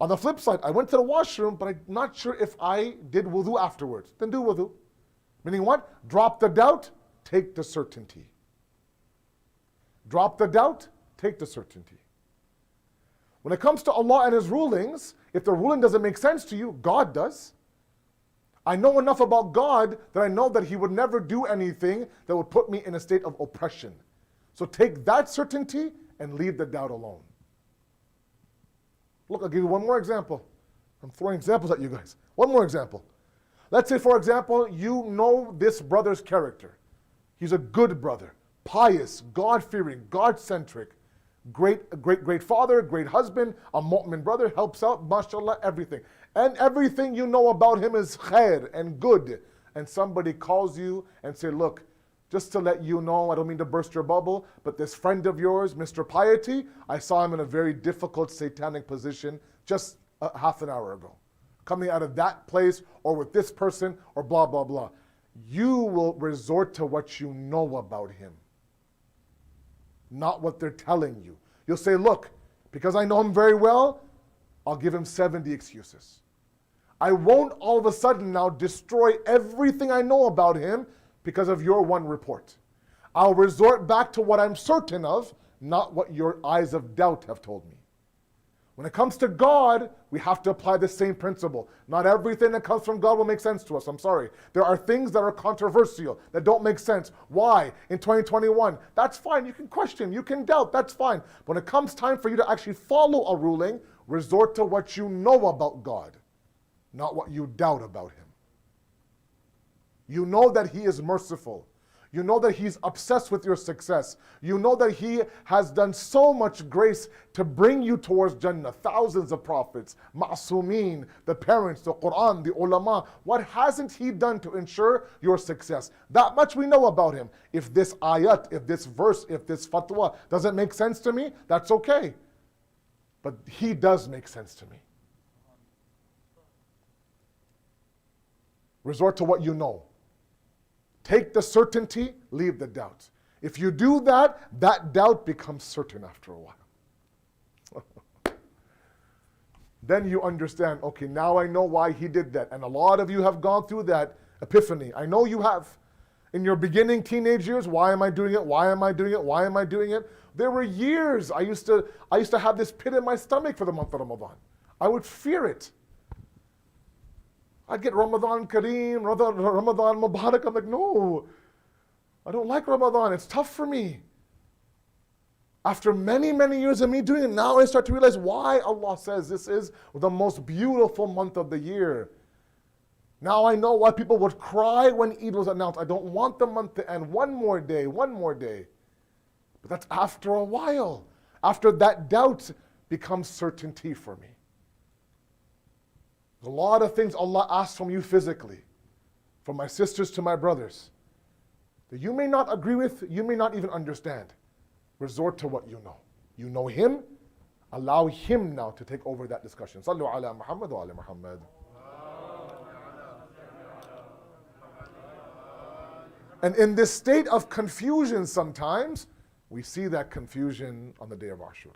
On the flip side, I went to the washroom, but I'm not sure if I did wudu afterwards. Then do wudu. Meaning what? Drop the doubt, take the certainty. Drop the doubt, take the certainty. When it comes to Allah and His rulings, if the ruling doesn't make sense to you, God does. I know enough about God that I know that He would never do anything that would put me in a state of oppression. So take that certainty and leave the doubt alone. Look, I'll give you one more example. I'm throwing examples at you guys. One more example. Let's say, for example, you know this brother's character. He's a good brother, pious, God-fearing, God-centric, great father, great husband, a mu'min brother, helps out, mashallah, everything. And everything you know about him is khair and good. And somebody calls you and say, look, just to let you know, I don't mean to burst your bubble, but this friend of yours, Mr. Piety, I saw him in a very difficult satanic position just half an hour ago. Coming out of that place or with this person or blah, blah, blah. You will resort to what you know about him, not what they're telling you. You'll say, look, because I know him very well, I'll give him 70 excuses. I won't all of a sudden now destroy everything I know about him because of your one report. I'll resort back to what I'm certain of, not what your eyes of doubt have told me. When it comes to God, we have to apply the same principle. Not everything that comes from God will make sense to us. I'm sorry. There are things that are controversial, that don't make sense. Why? In 2021, that's fine. You can question, you can doubt, that's fine. When it comes time for you to actually follow a ruling, resort to what you know about God, not what you doubt about Him. You know that He is merciful. You know that He's obsessed with your success. You know that He has done so much grace to bring you towards Jannah. Thousands of prophets, Masumeen, the parents, the Quran, the ulama. What hasn't He done to ensure your success? That much we know about Him. If this ayat, if this verse, if this fatwa doesn't make sense to me, that's okay. But He does make sense to me. Resort to what you know. Take the certainty, leave the doubt. If you do that, that doubt becomes certain after a while. Then you understand, okay, now I know why he did that. And a lot of you have gone through that epiphany. I know you have. In your beginning teenage years, why am I doing it? Why am I doing it? Why am I doing it? There were years I used to have this pit in my stomach for the month of Ramadan. I would fear it. I'd get Ramadan Kareem, Ramadan Mubarak. I'm like, no, I don't like Ramadan. It's tough for me. After many, many years of me doing it, now I start to realize why Allah says this is the most beautiful month of the year. Now I know why people would cry when Eid was announced. I don't want the month to end. One more day, one more day. But that's after a while. After that doubt becomes certainty for me. There's a lot of things Allah asks from you physically, from my sisters to my brothers, that you may not agree with, you may not even understand. Resort to what you know. You know Him, allow Him now to take over that discussion. Sallu ala Muhammad wa ala Muhammad. And in this state of confusion sometimes, we see that confusion on the day of Ashura.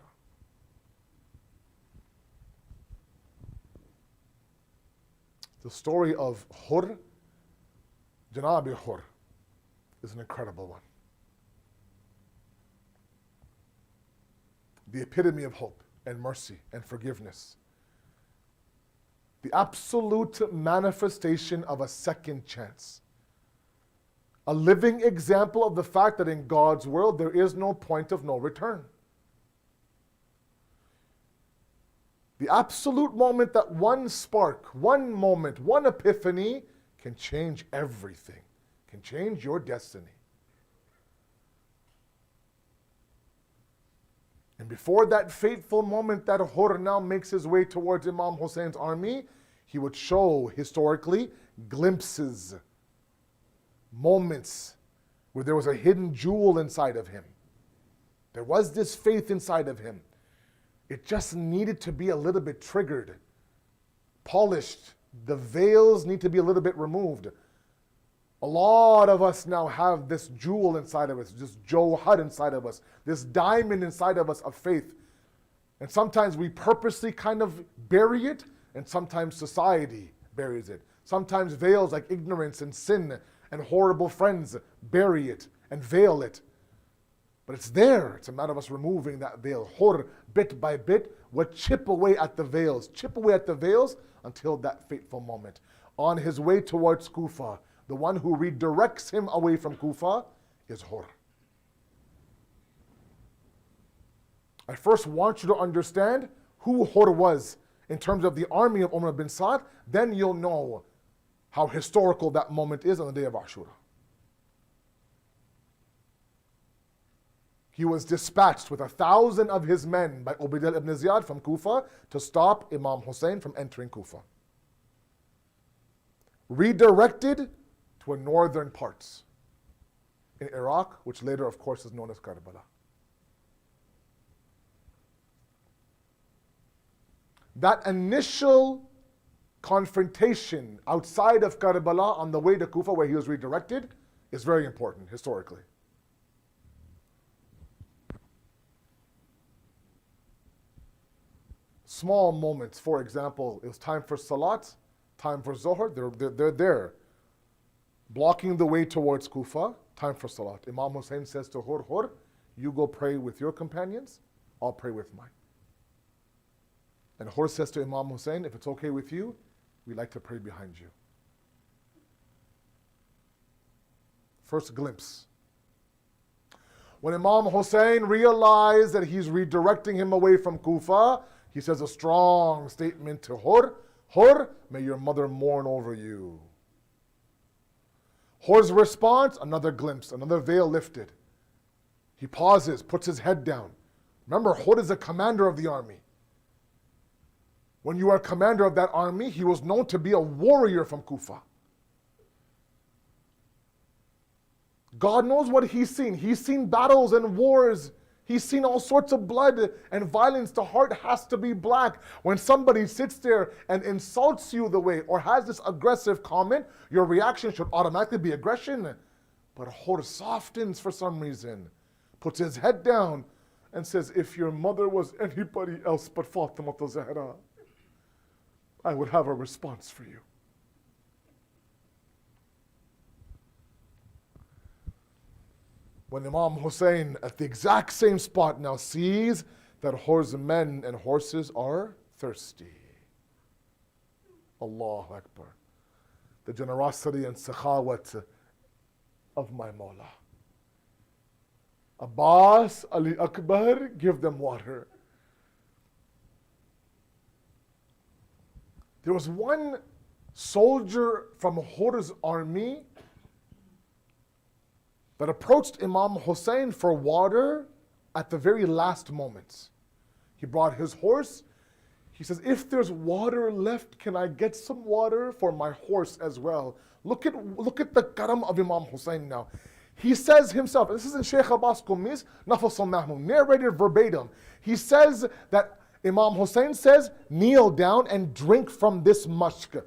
The story of Hur, Janabi Hur, is an incredible one. The epitome of hope and mercy and forgiveness. The absolute manifestation of a second chance. A living example of the fact that in God's world there is no point of no return. The absolute moment that one spark, one moment, one epiphany can change everything, can change your destiny. And before that fateful moment that Hur now makes his way towards Imam Hussein's army, he would show historically glimpses, moments where there was a hidden jewel inside of him. There was this faith inside of him. It just needed to be a little bit triggered, polished. The veils need to be a little bit removed. A lot of us now have this jewel inside of us, this jawhar inside of us, this diamond inside of us of faith. And sometimes we purposely kind of bury it, and sometimes society buries it. Sometimes veils like ignorance and sin and horrible friends bury it and veil it. But it's there. It's a matter of us removing that veil. Hur, bit by bit, will chip away at the veils. Chip away at the veils until that fateful moment. On his way towards Kufa, the one who redirects him away from Kufa is Hur. I first want you to understand who Hur was in terms of the army of Umar bin Sa'd. Then you'll know how historical that moment is on the day of Ashura. He was dispatched with 1,000 of his men by Ubaydillah ibn Ziyad from Kufa to stop Imam Hussein from entering Kufa. Redirected to a northern parts in Iraq, which later, of course, is known as Karbala. That initial confrontation outside of Karbala on the way to Kufa, where he was redirected, is very important historically. Small moments, for example, it was time for Salat, time for Zohar, they're there. Blocking the way towards Kufa, time for Salat. Imam Hussein says to Hur, Hur, you go pray with your companions, I'll pray with mine. And Hur says to Imam Hussein, if it's okay with you, we like to pray behind you. First glimpse. When Imam Hussein realized that he's redirecting him away from Kufa, he says a strong statement to Hur, Hur, may your mother mourn over you. Hur's response, another glimpse, another veil lifted. He pauses, puts his head down. Remember, Hur is the commander of the army. When you are commander of that army, he was known to be a warrior from Kufa. God knows what he's seen. He's seen battles and wars. He's seen all sorts of blood and violence. The heart has to be black. When somebody sits there and insults you the way or has this aggressive comment, your reaction should automatically be aggression. But Hur softens for some reason, puts his head down and says, if your mother was anybody else but Fatima Zahra, I would have a response for you. When Imam Hussein, at the exact same spot now, sees that Hur's men and horses are thirsty. Allahu Akbar. The generosity and sakhawat of my Mawla. Abbas, Ali Akbar, give them water. There was one soldier from Hur's army that approached Imam Hussein for water at the very last moments. He brought his horse. He says, if there's water left, can I get some water for my horse as well? Look at the karam of Imam Hussein now. He says himself, and this is in Shaykh Abbas Qummi's Nafas al-Mahmum, narrated verbatim. He says that Imam Hussein says, kneel down and drink from this mushk.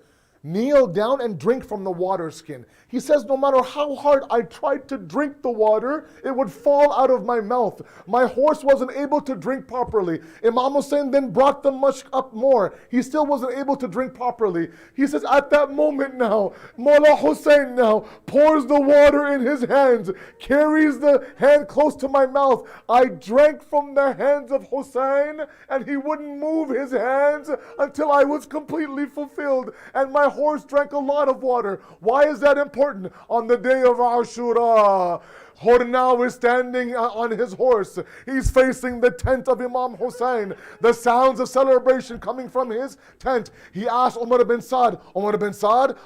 Kneel down and drink from the water skin. He says, no matter how hard I tried to drink the water, it would fall out of my mouth. My horse wasn't able to drink properly. Imam Hussein then brought the mushk up more. He still wasn't able to drink properly. He says, at that moment now, Mawla Hussein now pours the water in his hands, carries the hand close to my mouth. I drank from the hands of Hussein, and he wouldn't move his hands until I was completely fulfilled. And my horse drank a lot of water. Why is that important? On the day of Ashura, Hur now is standing on his horse. He's facing the tent of Imam Hussein. The sounds of celebration coming from his tent. He asked Umar bin Sa'd,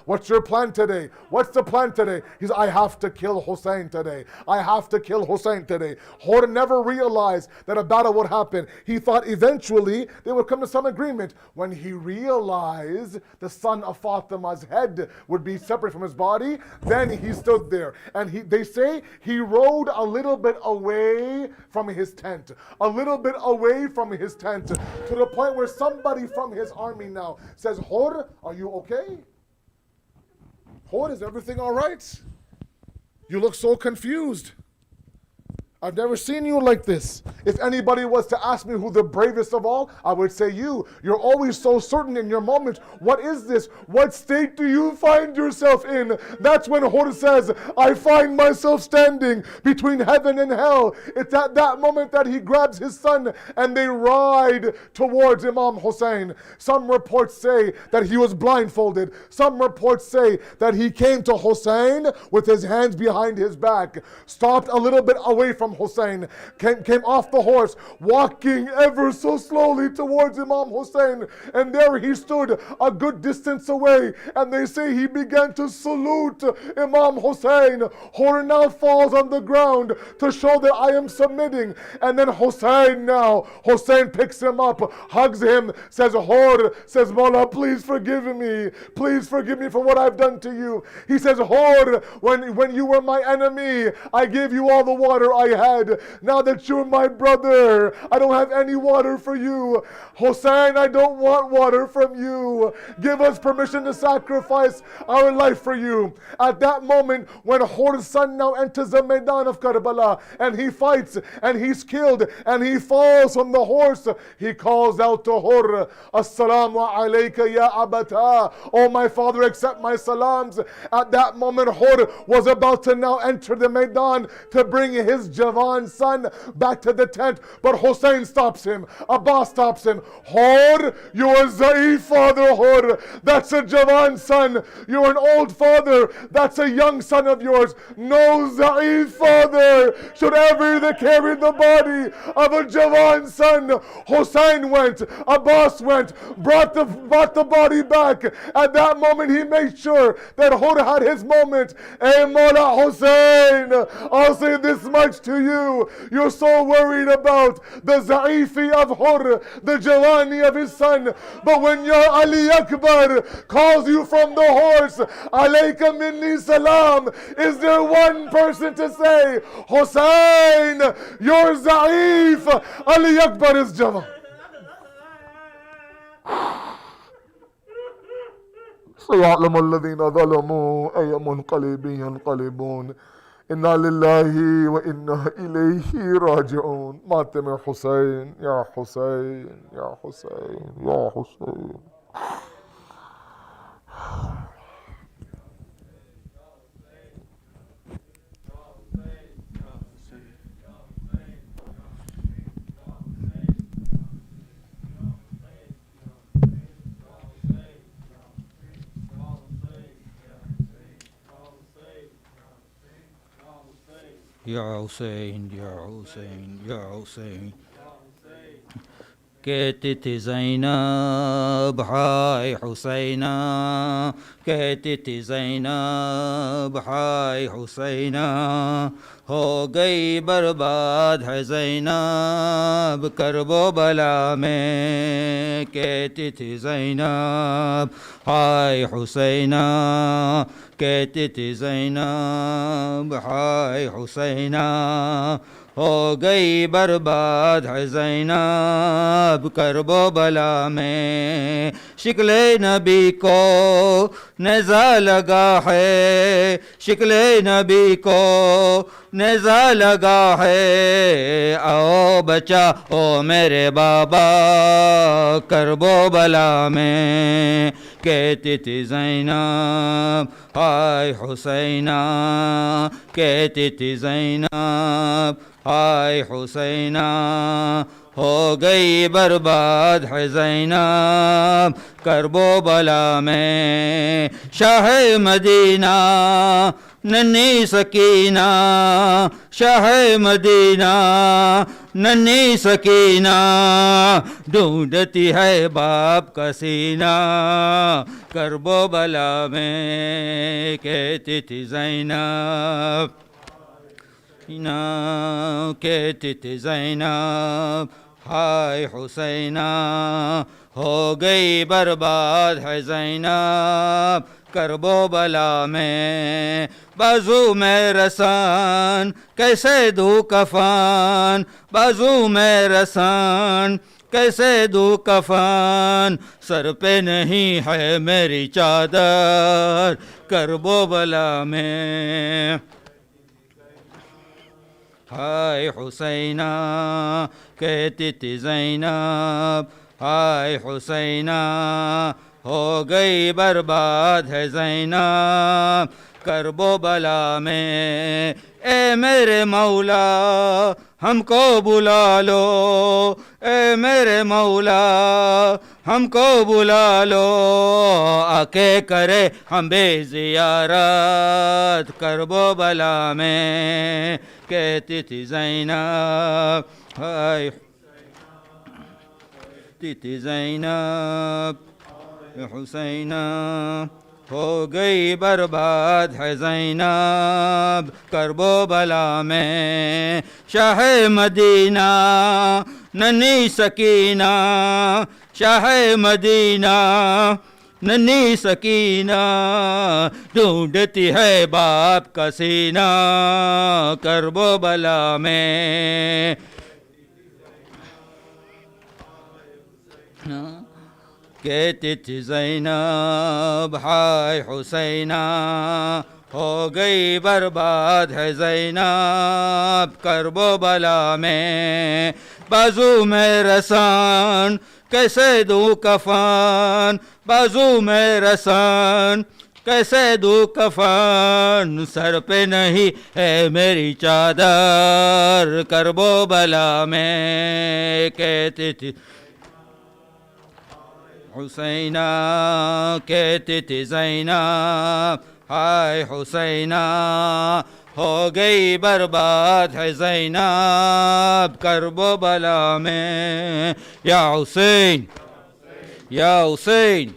what's your plan today? What's the plan today? He said, I have to kill Hussein today. I have to kill Hussein today. Hur never realized that a battle would happen. He thought eventually they would come to some agreement. When he realized the son of Fatima's head would be separate from his body, then he stood there. And they say he rode a little bit away from his tent. A little bit away from his tent. To the point where somebody from his army now says, Hur, are you okay? Hur, is everything all right? You look so confused. I've never seen you like this. If anybody was to ask me who the bravest of all, I would say you. You're always so certain in your moment. What is this? What state do you find yourself in? That's when Hur says, I find myself standing between heaven and hell. It's at that moment that he grabs his son and they ride towards Imam Hussein. Some reports say that he was blindfolded. Some reports say that he came to Hussein with his hands behind his back, stopped a little bit away from Hussein, came off the horse, walking ever so slowly towards Imam Hussein, and there he stood a good distance away, and they say he began to salute Imam Hussein. Hur now falls on the ground to show that I am submitting, and then Hussein picks him up, hugs him, says, Hur, says, Mawla, please forgive me for what I've done to you. He says, Hur, when you were my enemy, I gave you all the water I had. Now that you're my brother, I don't have any water for you. Hussein, I don't want water from you. Give us permission to sacrifice our life for you. At that moment, when Hur's son now enters the Maidan of Karbala, and he fights, and he's killed, and he falls from the horse, he calls out to Hur, Assalamu alayka ya abata. Oh, my father, accept my salams. At that moment, Hur was about to now enter the Maidan to bring his Javan son back to the tent, but Hussein stops him. Abbas stops him. Hur, you're a Zaif father, Hur. That's a Javan son. You're an old father. That's a young son of yours. No Zaif father should ever carry the body of a Javan son. Hussein went. Abbas went. Brought the body back. At that moment, he made sure that Hur had his moment. Hey, Mawla Hussein, I'll say this much to you. You're so worried about the Zaifi of Hur, the Jalani of his son. But when your Ali Akbar calls you from the horse, Alayka minni salam, is there one person to say, Hussein, you're Zaif, Ali Akbar is Javan? سيعلم الذين ظلموا أي منقلب ينقلبون إنا لله وإنا إليه راجعون. ماتم حسين يا حسين يا حسين يا حسين. Ya Hussein, Ya Hussein, Ya Hussein. कहती थी ज़ैनब हाय हुसैना, कहती थी ज़ैनब हाय हुसैना, हो गई बर्बाद है ज़ैनब करबो बला में। कहती थी ज़ैनब हाय हुसैना, कहती थी ज़ैनब हाय हुसैना, हो गई बर्बाद है ज़ैनब करबो बला में। शिकले नबी को नेज़ा लगा है, शिकले नबी को नेज़ा लगा है, आओ बचा ओ मेरे बाबा करबो बला में। कहती थी ज़ैनब हाय हुसैना, कहती थी ज़ैनब हाय हुसैना, हो गई बर्बाद है ज़ैनब करबो बला में। शाह मदीना नन्ही सकीना, शाह मदीना नन्ही सकीना, ढूंढती है बाप का सीना करबो बला में। कहती थी ज़ैनब कहती थी ज़ैनब हाय हुसैना, हो गई बर्बाद है ज़ैनब करबो बला में। बाजू में रसान कैसे दूं कफान, बाजू में रसान कैसे दूं कफान, सर पे नहीं है मेरी चादर करबो बला में। हाय हुसैना कहती थी ज़ैनब, हाय हुसैना हो गई बर्बाद है ज़ैनब करबो बला में। ए मेरे मौला हमको बुला लो, ए मेरे मौला हमको बुला लो, आके करे हम बेज़ियारत करबो बला में। कहती थी ज़ैनब हाय कहती ज़ैनब हुसैना हो गई बर्बाद है ज़ैनब करबो बला में। शाह मदीना नन्ही सकीना, शाह मदीना नन्ही सकीना ढूंढती है बाप का सीना करबो बला में। कहती थी ज़ैनब हाय हुसैना हो गई बर्बाद है ज़ैनब करबो बला में। बाजू में रसान कैसे दूं कफन, बाजू में रसान कैसे दूं कफन, सर पे नहीं है मेरी चादर करबो बला में। कहती थी हुसैना कहती थी ज़ैनब हाय हुसैना हो गई बर्बाद है ज़ैनब करबो बला में। या हुसैन या हुसैन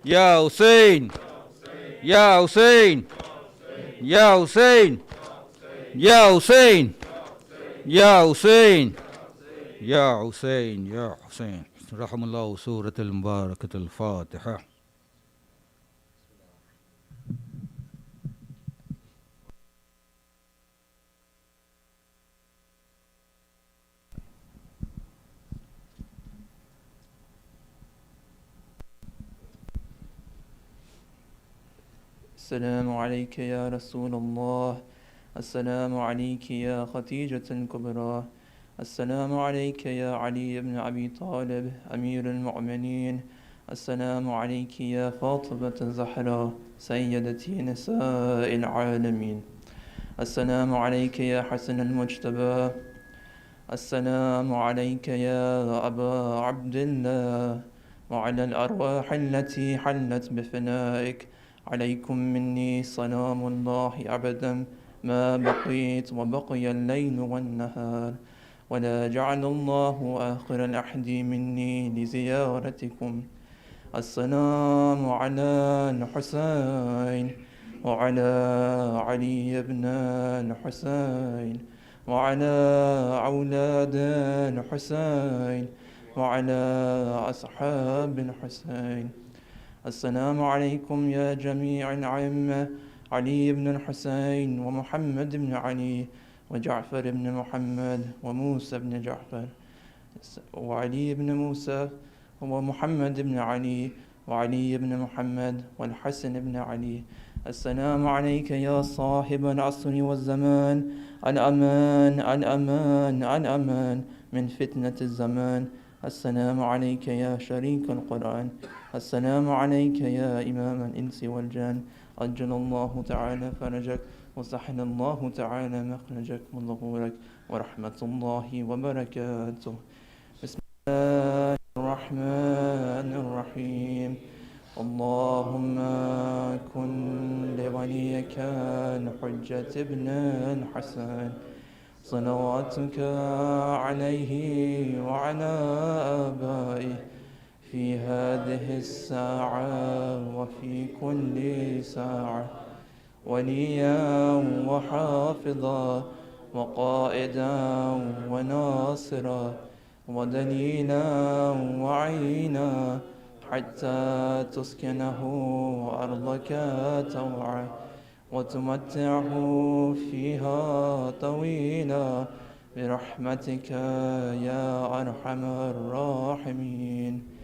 या हुसैन या हुसैन या हुसैन या हुसैन या हुसैन या हुसैन या हुसैन। रहमल्लाहु सूरतुल मुबारकतुल फातिहा। السلام عليك يا رسول الله، السلام عليك يا خديجة الكبرى، السلام عليك يا علي بن أبي طالب أمير المؤمنين، السلام عليك يا فاطمة الزهراء سيدتي نساء العالمين، السلام عليك يا حسن المجتبى، السلام عليك يا أبا عبد الله، وعلى الأرواح التي حلت بفنائك، عليكم مني سلام الله أبدا ما بقيت وبقي الليل والنهار، ولا جعل الله آخر العهد مني لزيارتكم. السلام على الحسين وعلى علي بن الحسين وعلى أولاد الحسين وعلى أصحاب الحسين. السلام عليكم يا جميع الأئمة، علي بن الحسين ومحمد بن علي وجعفر بن محمد وموسى بن جعفر وعلي بن موسى ومحمد بن علي وعلي بن محمد والحسن بن علي. السلام عليك يا صاحب العصر والزمان، الأمان الأمان الأمان من فتنة الزمان. السلام عليك يا شريك القرآن، السلام عليك يا إمام الإنس والجان، أجل الله تعالى فرجك وسهل الله تعالى مخرجك وظهورك ورحمة الله وبركاته. بسم الله الرحمن الرحيم. اللهم كن لوليك الحجة ابن الحسن صلواتك عليه وعلى آبائه في هذه الساعة وفي كل ساعة، وليا وحافظا وقائدا وناصرا ودليلا وعينا حتى تسكنه أرضك طوعا وتمتعه فيها طويلا برحمتك يا أرحم الراحمين.